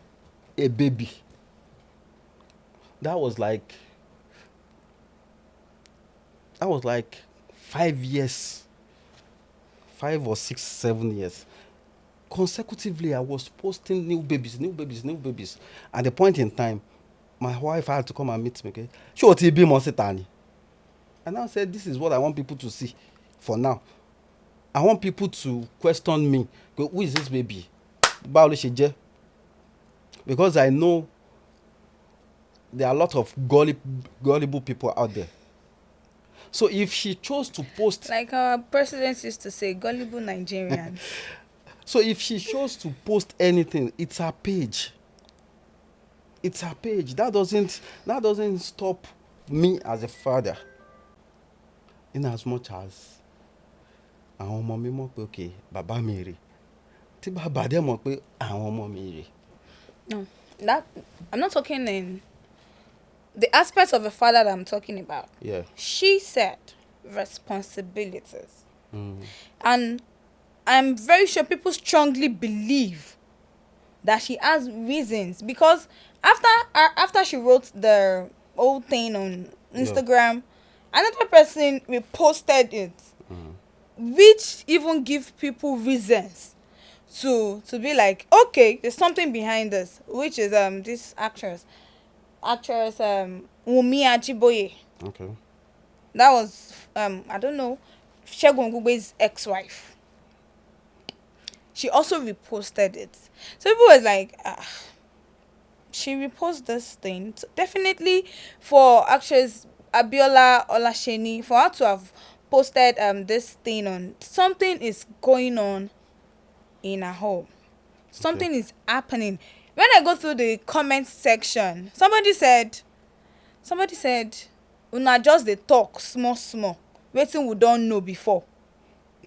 a baby. That was like 5 years, 5 or 6, 7 years. Consecutively, I was posting new babies. At the point in time, my wife had to come and meet me. Okay, sure, and I said, this is what I want people to see for now. I want people to question me. Go, who is this baby? Because I know there are a lot of gullible people out there. So if she chose to post, Like our president used to say, gullible Nigerians. so if she chose to post anything, it's her page. It's her page. That doesn't stop me as a father. In as much as àwọn ọmọ mi mọ̀ pé okay, bàbá mi rè. Tí bàbá dẹ̀ mọ̀ pé àwọn ọmọ mi rè. No, that I'm not talking in the aspects of a father that I'm talking about. Yeah. She said responsibilities. And I'm very sure people strongly believe that she has reasons, because after she wrote the whole thing on Instagram, another person reposted it, which even give people reasons to be like, okay, there's something behind this, which is this actress Wunmi Ajiboye. Okay. That was I don't know, Jagun Jagun's ex-wife. She also reposted it. So people was like, she reposted this thing. So definitely for actress Abiola Olasheni, for her to have posted this thing on, something is going on in her home. Something is happening. When I go through the comment section, somebody said, una just dey talk small, wetin we don't know before.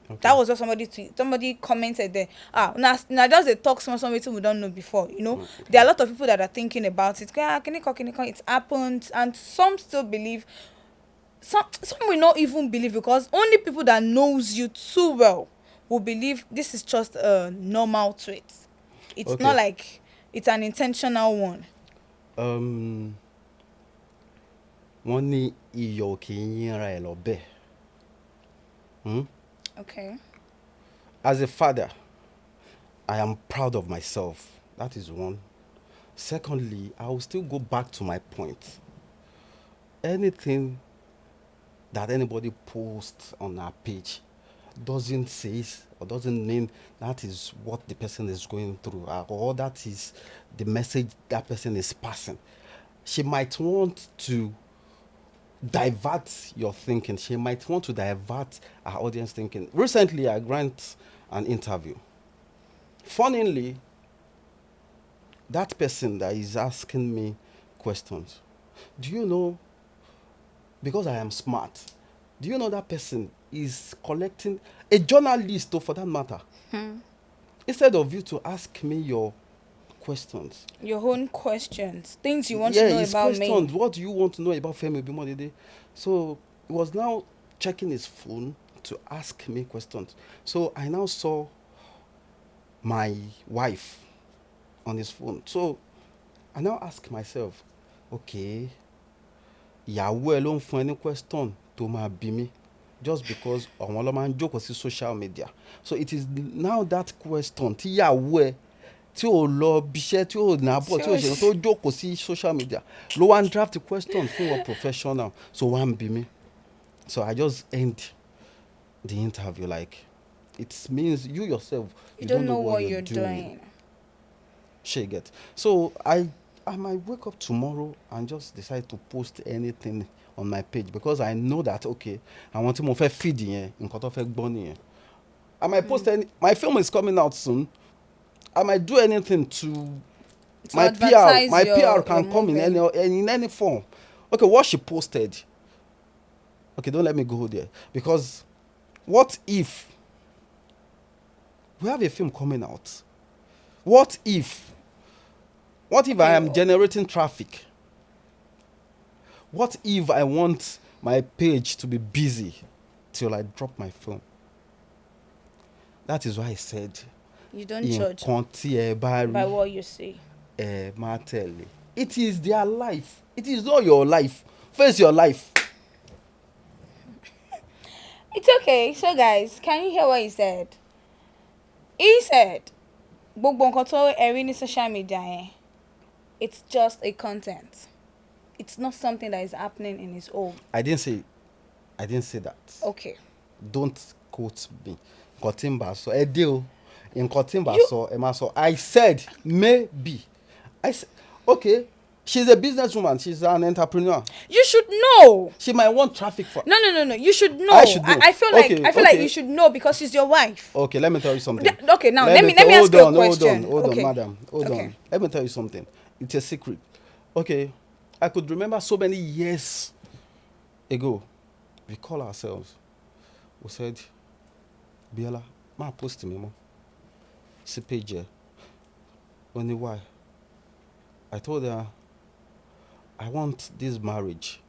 Okay. That was what somebody commented there. Una just dey talk small, wetin we don't know before. You know, okay. There are a lot of people that are thinking about it. It's happened, and some still believe. Some will not even believe, because only people that knows you too well will believe this is just a normal trait. It's okay. Not like it's an intentional one. Wọ́n ní iyọ̀ kì í yínra ẹ̀ lọ́bẹ̀. Okay. As a father, I am proud of myself. That is one. Secondly, I will still go back to my point. Anything that anybody posts on our page doesn't say or doesn't mean that is what the person is going through, or that is the message that person is passing. She might want to divert your thinking. She might want to divert our audience thinking. Recently, I grant an interview. Funnily, that person that is asking me questions, do you know, because I am smart, do you know that person is collecting, a journalist, or for that matter, instead of you to ask me your questions. Your own questions. Things you want to know about questions. me. What do you want to know about Femi Obimodede? So he was now checking his phone to ask me questions. So I now saw my wife on his phone. So I now ask myself, okay, ìyàwó ẹ ló ń fún ẹ ní question tó máa bí mi, just because àwọn ló máa ń jókòó sí social media. So it is now that question tí ìyàwó ẹ tí ò lọ bíṣẹ́, tí ò nàbọ̀, tí ò ṣe tó jókòó sí social media ló wá ń draft question fún wọn professional, so wá ń bí mi. So I just end the interview like, it means you yourself, you don't know what you're doing. She get. So I might wake up tomorrow and just decide to post anything on my page, because I know that, okay, I want to move a feed in nǹkan tó fẹ́ gbọ́ nìyẹn. I might post my film is coming out soon. I might do anything to my PR. My PR can come in any form. Okay, what she posted. Okay, don't let me go there, because what if we have a film coming out? What if I am generating traffic? What if I want my page to be busy till I drop my film? That is why I said, you don't judge by what you say. It is their life. It is not your life. Face your life. It's okay. So guys, can you hear what he said? He said, gbogbo nǹkan tó ẹ rí ní social media, it's just a content. It's not something that is happening in his own. I didn't say that. Okay. Don't quote me. I said maybe. I said, okay, She's a businesswoman. She's an entrepreneur. You should know. She might want traffic for. No. You should know. I should know. I feel like Okay. you should know because she's your wife. Okay, let me tell you something. Okay, now let me ask you a question. Hold Okay. on, madam. Hold on. Let me tell you something. It's a secret. Okay, I could remember so many years ago. We call ourselves. We said, Biola, ma post me mo. See page. Only why? I told her, I want this marriage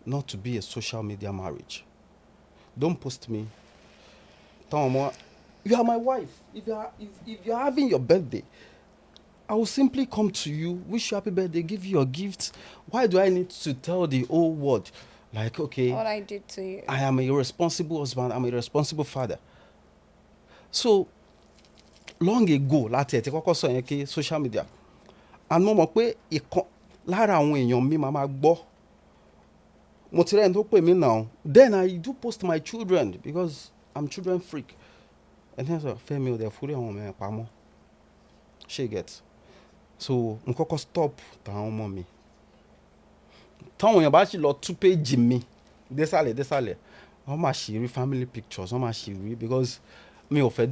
not to be a social media marriage. Don't post me. Tell me, you are my wife. If you are having your birthday, I will simply come to you, wish you happy birthday, give you your gifts. Why do I need to tell the whole world, like, okay, What I did to you. I am a irresponsible husband, I'm a responsible father. So, long ago, láti ẹ̀ tí kọ́kọ́ sọ yẹn kí social media, and mo mọ̀ pé ìkan lára àwọn èèyàn mi máa gbọ́. Mo ti rẹ́ni tó pè mí now. Then I do post my children because I'm children freak. And then so, Femi Obimodede fúri àwọn ọmọ ẹ̀ pamọ́. She gets. So, mo kọ́kọ́ stop tàwọn ọmọ mi. Táwọn èèyàn bá sì lọ tú page mi désàlẹ̀. Wọ́n máa ṣì rí family pictures. Wọ́n máa ṣì rí because mi ò fẹ́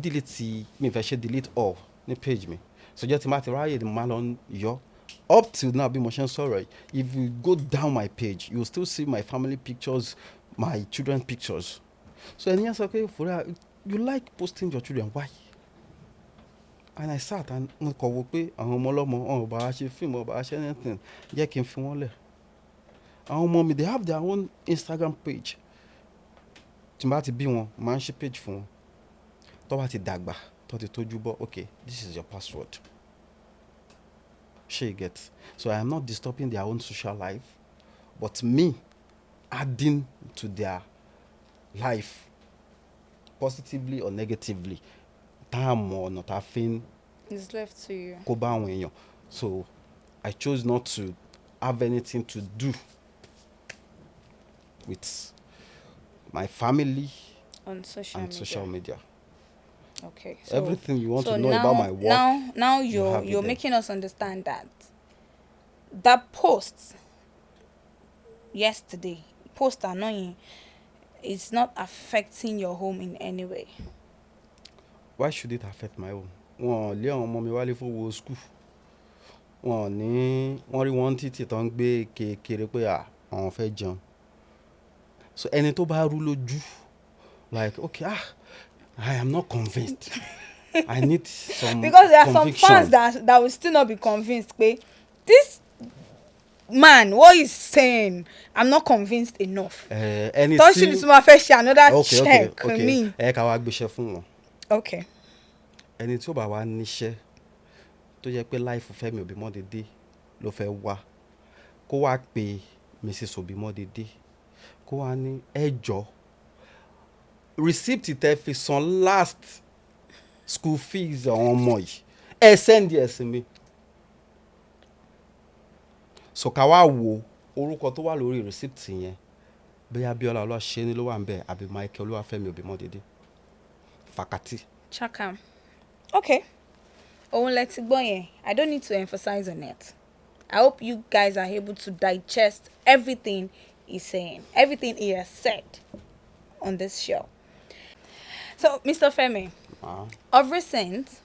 delete all ní page mi. So jẹ́ tí ma ti ráyè máa lọ yọ. Up till now bí mo ṣe ń sọ̀rọ̀ yìí, if you go down my page, you will still see my family pictures, my children pictures. So ẹni yẹn sọ pé Fura, you like posting your children, why? And I sat and mo kọ̀ wò pé àwọn ọmọ ọlọ́mọ ọ̀n bá a ṣe fíìmù ọ̀bá a ṣe anything jẹ́ kí n fi wọ́n lẹ̀. Àwọn ọmọ mi, they have their own Instagram page. Tí n bá ti bí wọn, màá ń ṣe page fún wọn. Tó bá ti dàgbà, tó ti tójú bọ́, okay, this is your password. She gets. So I am not disturbing their own social life, but me adding to their life positively or negatively. Time or not having It's left to you. kó bá àwọn èèyàn. So I chose not to have anything to do with my family On social media. Okay. So, everything you want to know now, about my work. Now you have it you're there. making us understand that post yesterday, post annoying, is not affecting your home in any way. Why should it affect my home? Wọ́n lé àwọn ọmọ mi wálé fún wo school. Wọ́n rí wọn títí tó ń gbé kékeré pé àwọn fẹ́ jẹun. So ẹni tó bá rú lójú, like, okay, I am not convinced. I need some Because there are conviction. some fans that will still not be convinced. Pé this man, what he's saying, I'm not convinced enough. Ẹni Don't you need to fẹ́ another check okay. me? Ẹ ká wá gbéṣẹ́ fún wọn. Okay. Ẹni tí ó bá wá níṣẹ́ tó jẹ́ pé life Femi Obimodede ló fẹ́ wá, kó wá pe Mrs. Obimodede, kó wá ní ẹjọ́ receipt tẹ́ fi san last school fees àwọn ọmọ yìí ẹ send ẹ sí mi. So ká wá wo orúkọ tó wà lórí receipt yẹn, bóyá Bíọ́lá Olúwaṣẹ́ni ló wà ń bẹ̀ àbí Michael Olúwafẹ́mi Obimodede. Fàkàtì. Chakam. Okay. Òun lẹ ti gbọ́ yẹn. I don't need to emphasize on it. I hope you guys are able to digest everything he's saying, everything he has said on this show. So, Mr. Femi, of recent,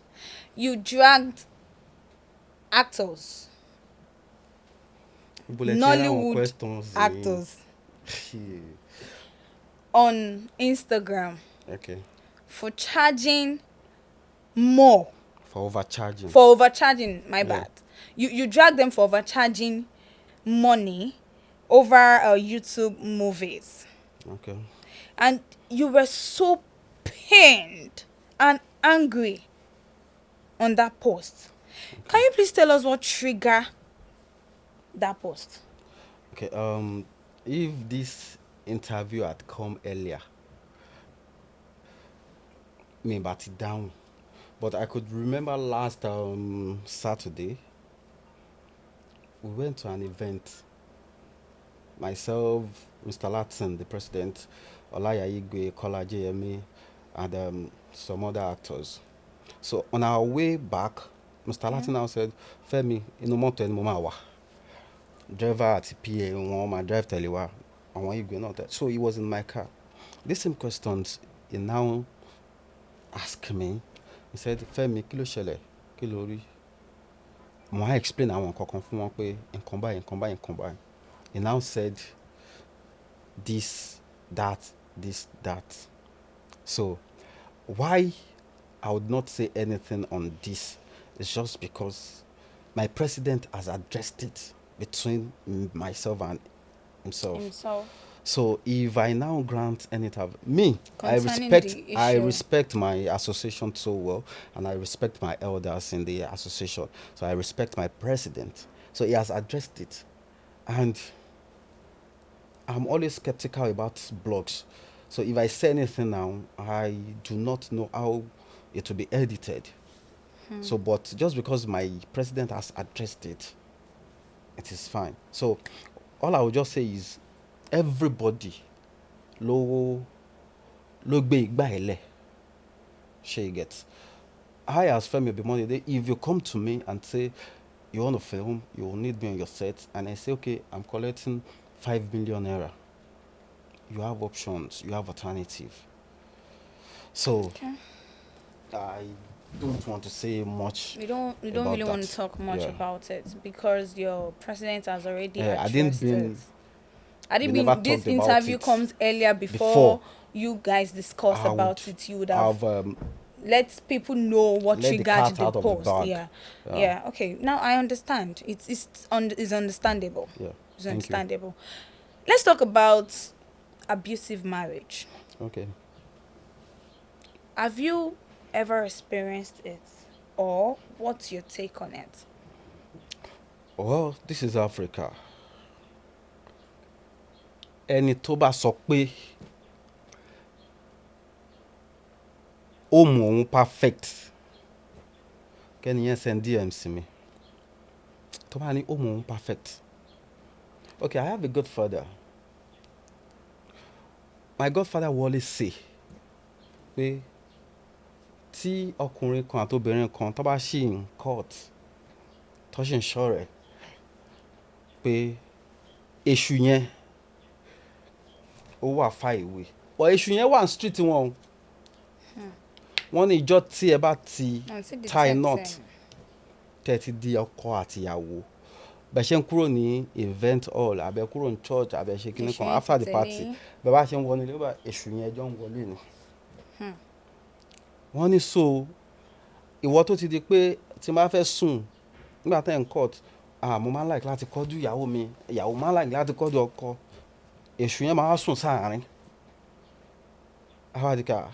you dragged actors, Nollywood actors, on Instagram Okay. for charging more. For overcharging. For overcharging, my bad. You drag them for overcharging money over YouTube movies. Okay. And you were so pained and angry on that post. Okay. Can you please tell us what triggered that post? Okay. If this interview had come earlier, me bat it down. But I could remember last Saturday, we went to an event. Myself, Mr. Latson, the president, Olaya Igwe, Kola JME, and some other actors. So on our way back, Mr. Latin now said, Femi, inú mọ́tò ẹni mo máa wà. Driver àti PA wọn máa drive tẹ̀lé wa. Àwọn ìgbé náà tẹ̀. So he was in my car. These same questions he now asked me. He said, Femi, kí ló ṣẹlẹ̀? Kí ló rí? Mo á explain àwọn nǹkan kan fún wọn pé nǹkan báyìí. He now said, this, that. So why I would not say anything on this is just because my president has addressed it between myself and himself. So if I now grant any type of I respect my association so well, and I respect my elders in the association. So I respect my president. So he has addressed it. And I'm always skeptical about blogs. So if I say anything now, I do not know how it will be edited. So, but just because my president has addressed it, it is fine. So all I will just say is, everybody ló gbé ìgbà ẹlẹ̀. She gets. I, as Femi Obimodede, if you come to me and say you want to film, you will need me on your set, and I say, okay, I'm collecting 5 million naira. You have options, you have alternative. So I don't want to say much. We don't really want to talk much about it because your president has already addressed it. This interview comes earlier before you guys discuss about it. You would have let people know what triggered the post. Yeah. Okay. Now I understand. It's understandable. Yeah. It's understandable. Let's talk about abusive marriage. Okay. Have you ever experienced it, or what's your take on it? Well, this is Africa. Ẹni tó bá sọ pé ó mọ òun perfect, kẹ́ni yẹn send DM sí mi. Tó bá ní ó mọ òun perfect. Okay, I have a godfather. My godfather will always say pé tí ọkùnrin kan àti obìnrin kan tó bá ṣì ń court tó ṣì ń ṣọ̀rẹ́ pé èṣù yẹn ó wà far away, but èṣù yẹn wà ní street wọn o. Wọ́n ní ìjọ tí ẹ bá ti tie knot tẹ́ ti di ọkọ àtìyàwó, bẹ́ẹ̀ ṣe ń kúrò ní event hall àbẹ́ kúrò ní church àbẹ́ ṣe kíní kan after the party, bẹ́ẹ̀ bá ṣe ń wọlé lébà èṣù yẹn ẹjọ́ ń wọlé ni. Wọ́n ní so ìwọ tó ti di pé tí n bá fẹ́ sùn nígbà tẹ́ ń court, mo máa ń like láti kọ́jú ìyàwó mi, ìyàwó máa ń like láti kọ́jú ọkọ, èṣù yẹn máa sùn sáàárín. Àwàdìkà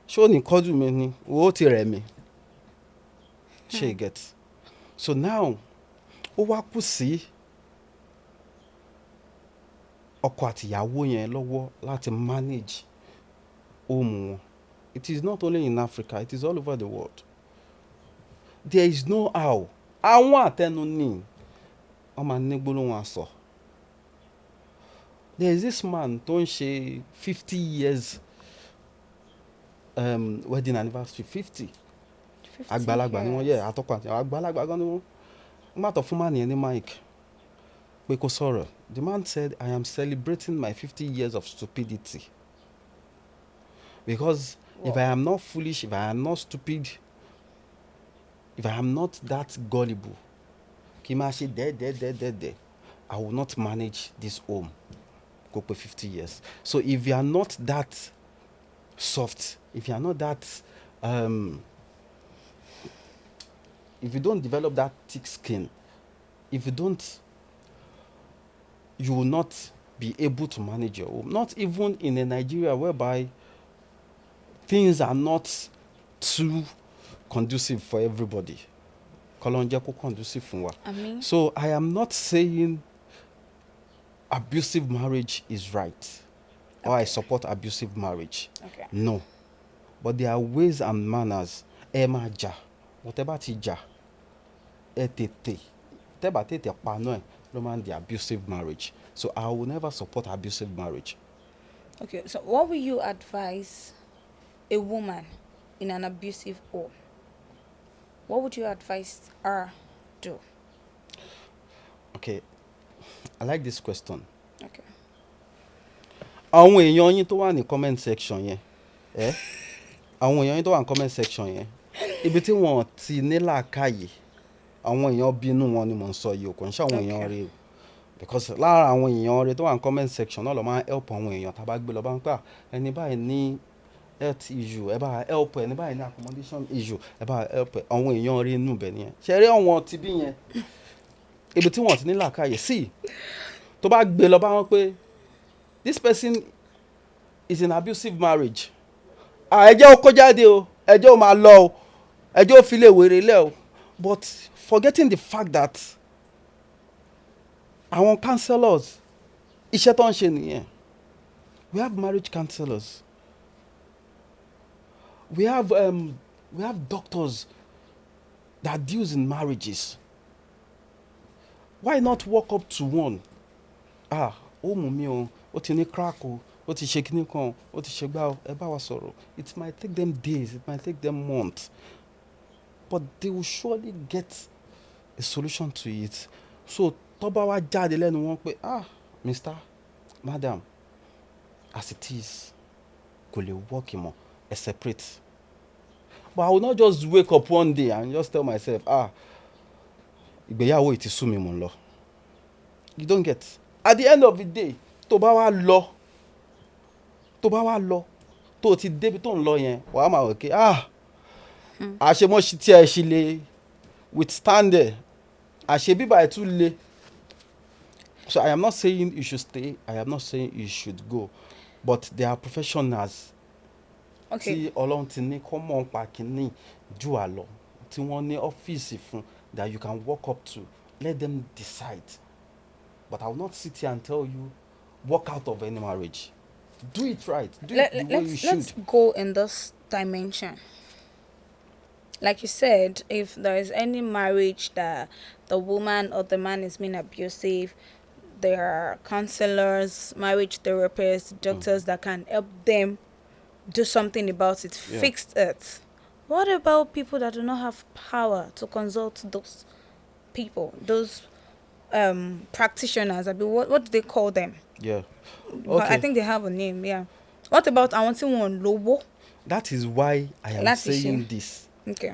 ṣé ò ní kọ́jú mi ni owó ti rẹ̀ mi. Ṣé get? So now ó wá kù sí ọkọ àtìyàwó yẹn lọ́wọ́ láti manage home wọn. It is not only in Africa, it is all over the world. There is no how. Àwọn àtẹnu ní wọ́n máa ní gbólóhùn àsọ. There is this man tó ń ṣe 50 years wedding anniversary. 50. Àgbàlagbà ni wọ́n yẹ àtọkọ àti àgbàlagbà gan ni wọ́n. Má tọ̀ fún mani ẹni mic pé kó sọ̀rọ̀. The man said, I am celebrating my 50 years of stupidity. Because if I am not foolish, if I am not stupid, if I am not that gullible, I will not manage this home. Go for 50 years. So if you are not that soft, if you are not that, if you don't develop that thick skin, if you don't, you will not be able to manage your home. Not even in a Nigeria whereby things are not too conducive for everybody. Conducive for so I am not saying abusive marriage is right, or I support abusive marriage. Okay. No. But there are ways and manners. Emaja, whatever tija, etete, teba tete pano, no man the abusive marriage. So I will never support abusive marriage. Okay, so what will you advise a woman in an abusive home? what would you advise her do? Okay, I like this question. Okay. Àwọn èèyàn yín tó wà ní comment section yẹn, àwọn èèyàn yín tó wà ní comment section yẹn, ibi tí wọ́n ti ní làákàyè, àwọn èèyàn bínú wọn ni mò ń sọ yìí, kò ń ṣe àwọn èèyàn rẹ̀ o. Because lára àwọn èèyàn rẹ̀ tó wà ní comment section náà ló máa ń help àwọn èèyàn tá a bá gbé lọ bá ń pè ẹni báyìí ní health issue, ẹ bá help ẹni báyìí ní accommodation issue, ẹ bá help àwọn èèyàn rẹ̀ inú bẹ̀ nìyẹn. Ṣé rí àwọn ti bí yẹn, ibi tí wọ́n ti ní làákàyè sí, tó bá gbé lọ bá wọn pé this person is in abusive marriage. Ẹ jẹ́ ó kó jáde o, ẹ jẹ́ ó máa lọ o, ẹ jẹ́ ó fi lè wèrè lẹ̀ o. But forgetting the fact that àwọn counselors, iṣẹ́ tó ń ṣe nìyẹn. We have marriage counselors. We have doctors that deals in marriages. Why not walk up to one? Ó mú mi o, ó ti ní crack o, ó ti ṣe kíní kan, ó ti ṣe gbá o, ẹ bá wa sọ̀rọ̀. It might take them days, it might take them months, but they will surely get a solution to it. So tó bá wá jáde lẹ́nu wọn pé Mr. Madam, as it is, kò lè work mọ́, ẹ separate. But I will not just wake up one day and just tell myself, ìgbéyàwó yìí ti sú mi mò ń lọ. You don't get. At the end of the day, tó bá wá lọ, tó ti débi tó ń lọ yẹn, wàá máa wò ké àṣemọ́ṣí tí ẹ ṣe lè withstand ẹ̀, àṣebíbà ẹ̀ tún lè. So I am not saying you should stay, I am not saying you should go, but they are professionals. Tí Ọlọ́run ti ní kọ́ mọ̀ pa kínní jù à lọ, tí wọ́n ní ọ́fíìsì fún that you can walk up to, let them decide. But I will not sit here and tell you, walk out of any marriage. Do it right. Do it the way you should. Let's go in this dimension. Like you said, if there is any marriage that the woman or the man is being abusive, there are counselors, marriage therapists, doctors that can help them do something about it, fix it. What about people that do not have power to consult those people, those practitioners? I mean, what do they call them? Yeah. Okay. I think they have a name, yeah. What about I want one lobo? That is why I am saying this. Okay.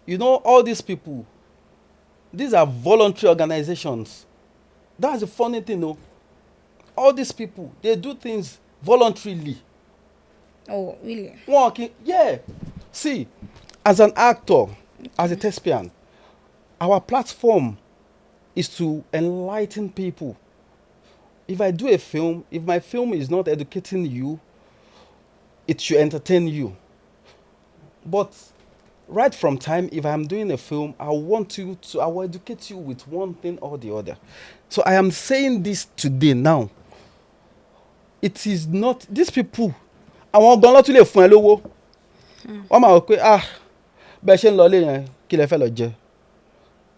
You know, all these people, these are voluntary organizations. That's the funny thing, though. All these people, they do things voluntarily. Oh, really? Walking, yeah. See, as an actor, as a thespian, our platform is to enlighten people. If I do a film, if my film is not educating you, it should entertain you. But right from time, if I'm doing a film, I will educate you with one thing or the other. So I am saying this today now. It is not, these people, àwọn gan ló tún lè fún ẹ lówó. Wọ́n máa wò pé bẹ́ẹ̀ ṣe ń lọ ilé yẹn kí lẹ fẹ́ lọ jẹ.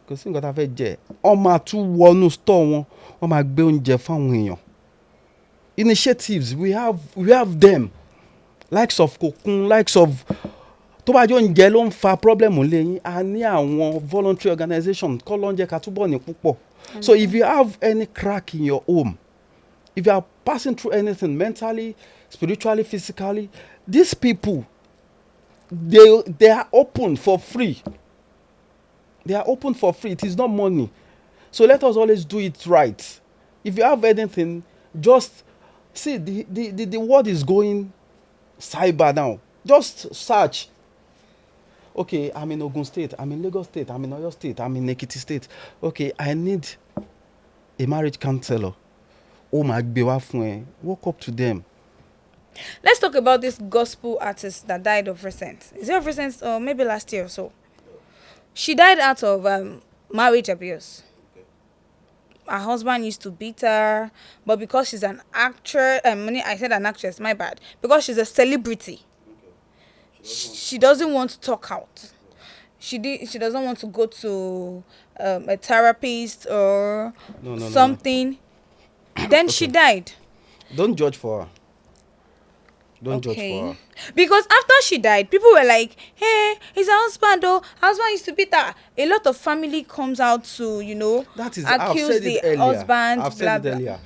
Kò sí nǹkan tá a fẹ́ jẹ. Wọ́n máa tún wọnú store wọn, wọ́n máa gbé oúnjẹ fáwọn èèyàn. Initiatives, we have them. Likes of Kokun, likes of tó bá jẹ́ oúnjẹ ló ń fa problem lẹ́yìn, a ní àwọn voluntary organization kọ́ ló ń jẹ́ ká túbọ̀ ní púpọ̀. So if you have any crack in your home, if you are passing through anything mentally, spiritually, physically, these people, they are open for free. They are open for free. It is not money. So let us always do it right. If you have anything, just see the world is going cyber now. Just search. Okay, I'm in Ogun State, I'm in Lagos State, I'm in Oyo State, I'm in Ekiti State. Okay, I need a marriage counselor. Oh my God, walk up to them. Let's talk about this gospel artist that died of recent. Is it of recent or maybe last year or so? She died out of marriage abuse. Her husband used to beat her, but because she's an actress, I said an actress, my bad. Because she's a celebrity, she doesn't want to talk out. She doesn't want to go to a therapist or something. No. Then she died. Don't judge for her. Don't judge for her. Because after she died, people were like, hey, he's her husband, oh, her husband used to beat her. A lot of family comes out to, That is, I've accuse said the it earlier. husband, I've blah, said it blah.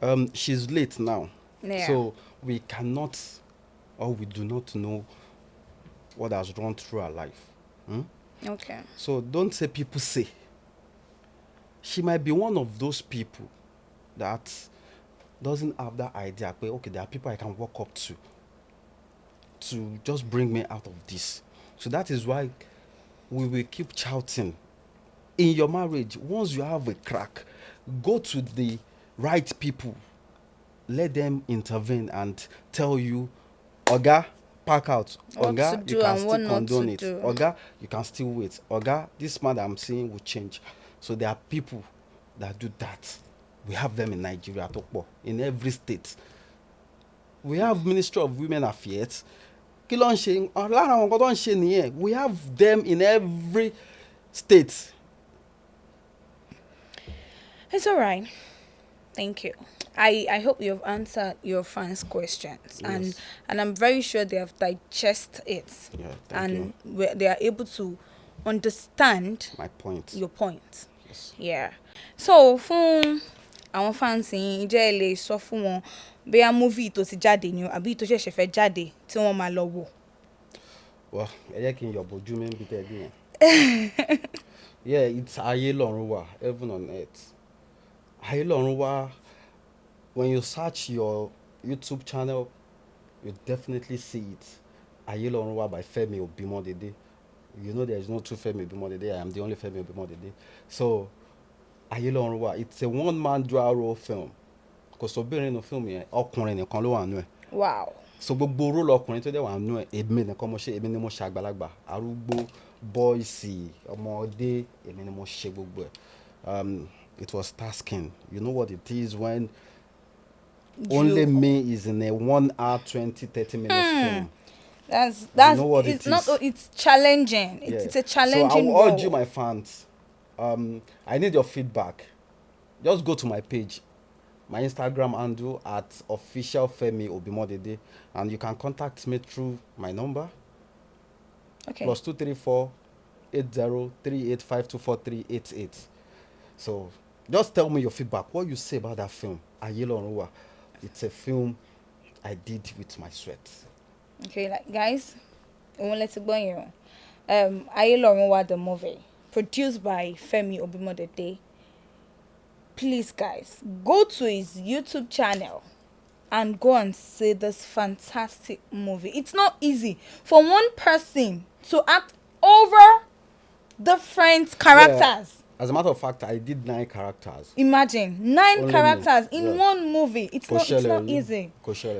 earlier. She's late now. Yeah. So we cannot, or we do not know what has run through her life. Okay. So don't say people say. She might be one of those people that doesn't have that idea. But okay, there are people I can walk up to just bring me out of this. So that is why we will keep shouting. In your marriage, once you have a crack, go to the right people. Let them intervene and tell you, Oga, pack out. What to Oga, do you can and still what not condone to it. do. Oga, you can still wait. Oga, this man that I'm seeing will change. So there are people that do that. We have them in Nigeria, in every state. We have Ministry of Women Affairs. We have them in every state. It's all right. Thank you. I hope you've answered your fans' questions. Yes. And I'm very sure they have digested it. Yeah, thank you. They are able to understand My point. your point. Yes. Yeah. So, fún àwọn fans yín, jẹ́ ẹ lè sọ fún wọn bóyá movie tó ti jáde ni o àbí tó ṣẹ̀ṣẹ̀ fẹ́ jáde tí wọ́n máa lọ wò. Well, ẹ jẹ́ kí n yọ̀ bójú mi níbi tẹ́ ẹ dé yẹn. Yeah, it's Ayé lọ́run wà, heaven on earth. Ayé lọ́run wà. When you search your YouTube channel, you definitely see it. Ayé lọ́run wà by Femi Obimodede. You know there is no two Femi Obimodede. I am the only Femi Obimodede. So, Ayé lọ́run wà. It's a one-man dual role film. Because obìnrin nínú film yẹn, ọkùnrin nìkan ló wà nínú ẹ̀. Wow. So gbogbo role ọkùnrin tó dẹ̀ wà nínú ẹ̀, èmi nìkan mo ṣe, èmi ni mo ṣe àgbàlagbà, arúgbó, bọ́ìsì, ọmọdé, èmi ni mo ṣe gbogbo ẹ̀. It was tasking. You know what it is when only me is in a 1 hour 20-30 minutes film. That's You know what it's it not is. it's challenging. Yeah. It's a challenging So I will urge role. you, my fans. I need your feedback. Just go to my page, my Instagram handle at official Femi Obimodede, and you can contact me through my number. Okay. +234 8038524388. So just tell me your feedback. What you say about that film, Ayé lọ́run wà. It's a film I did with my sweat. Okay, like guys, let's go here. Ayé lọ́run wà the movie, produced by Femi Obimodede. Please, guys, go to his YouTube channel and go and see this fantastic movie. It's not easy for one person to act over different characters. Yeah. As a matter of fact, I did 9 characters. Imagine 9 Only characters me. in Yeah. one movie. It's not easy.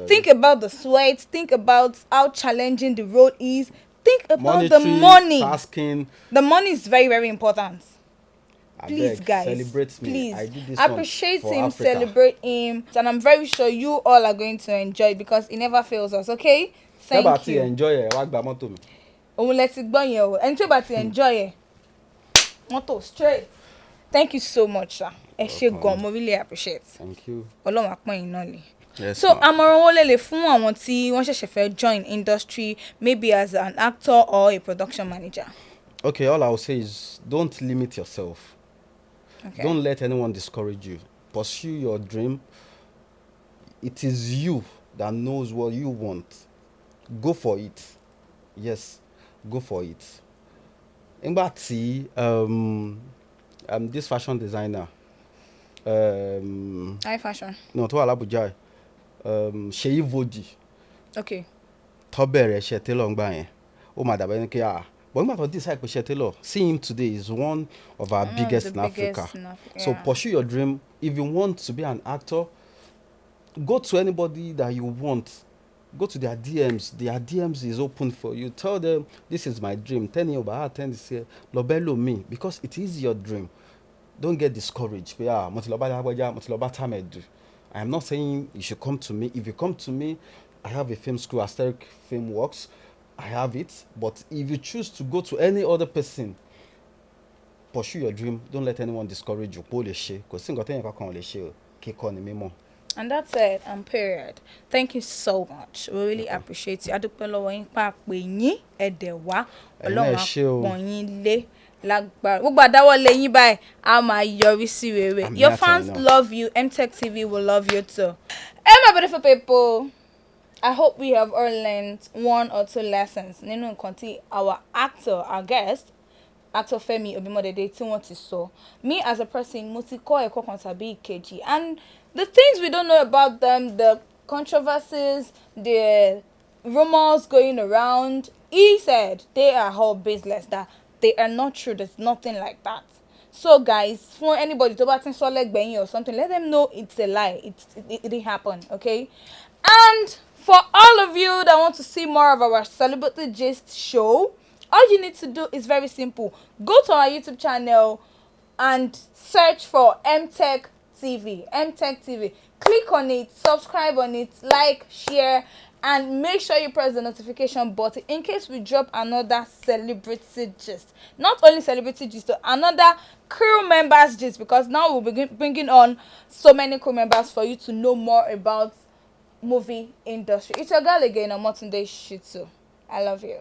Think about the sweat. Think about how challenging the role is. Think about the money. Tasking. The money is very, very important. I Please, beg, guys, celebrate me. please I did this appreciate one for him, Africa. celebrate him, and I'm very sure you all are going to enjoy it because it never fails us. Okay, thank you. Enjoy it. Wá gba mọ́tò mi. Let's go here. And tí o bá ti enjoy it, mọ́tò straight. Thank you so much, sir. Ẹ ṣé gan, mo really appreciate. Thank you. Ọlọ́run á pọ́n yín náà lé. Yes, So àmọ̀ràn wo lè fún àwọn tí wọ́n ṣẹ̀ṣẹ̀ fẹ́ join industry, maybe as an actor or a production manager? Okay, all I will say is don't limit yourself. Okay. Don't let anyone discourage you. Pursue your dream. It is you that knows what you want. Go for it. Yes, go for it. Nígbà tí this fashion designer High fashion. no tó wà l'Abuja Ṣèyí Vodi Okay. tó bẹ̀rẹ̀ iṣẹ́ tailor ńgbà yẹn ó máa dàbẹ̀ ní kí but nígbà tó decide pé iṣẹ́ tailor, see him today is one of our biggest in Africa. So pursue your dream. If you want to be an actor, go to anybody that you want. Go to their DMs. Their DMs is open for you. Tell them, this is my dream. 10 years about 10 this year. Lobelo me. Because it is your dream. Don't get discouraged. I am not saying you should come to me. If you come to me, I have a film school, Aesthetic Film Works. I have it. But if you choose to go to any other person, pursue your dream. Don't let anyone discourage you. Because And that's it. And period. Thank you so much. We really appreciate you. Adúpẹ́ lọ́wọ́ yín pa pè yín ẹ̀dẹ̀ wá. Ọlọ́run á pọ́n yín lé lágbára. Gbogbo àdáwọ́lé yín báyìí á máa yọrí sí rere. Your fans love you. MTech TV will love you too. Hey, my beautiful people. I hope we have all learned one or two lessons. Nínú nǹkan tí our guest, actor Femi Obimodede tí wọ́n ti sọ. Me as a person, mo ti kọ́ ẹ̀kọ́ kan tàbí ìkejì. And the things we don't know about them, the controversies, the rumors going around, he said they are all baseless, that they are not true. There's nothing like that. So guys, for anybody to bat so like Benny or something, let them know it's a lie. It didn't happen, okay? And for all of you that want to see more of our Celebrity Gist show, all you need to do is very simple. Go to our YouTube channel and search for MTech TV. MTech TV. Click on it, subscribe on it, like, share, and make sure you press the notification button in case we drop another Celebrity Gist. Not only Celebrity Gist, but another crew members gist, because now we'll be bringing on so many crew members for you to know more about movie industry. It's your girl again, Omotunde Shitsu. I love you.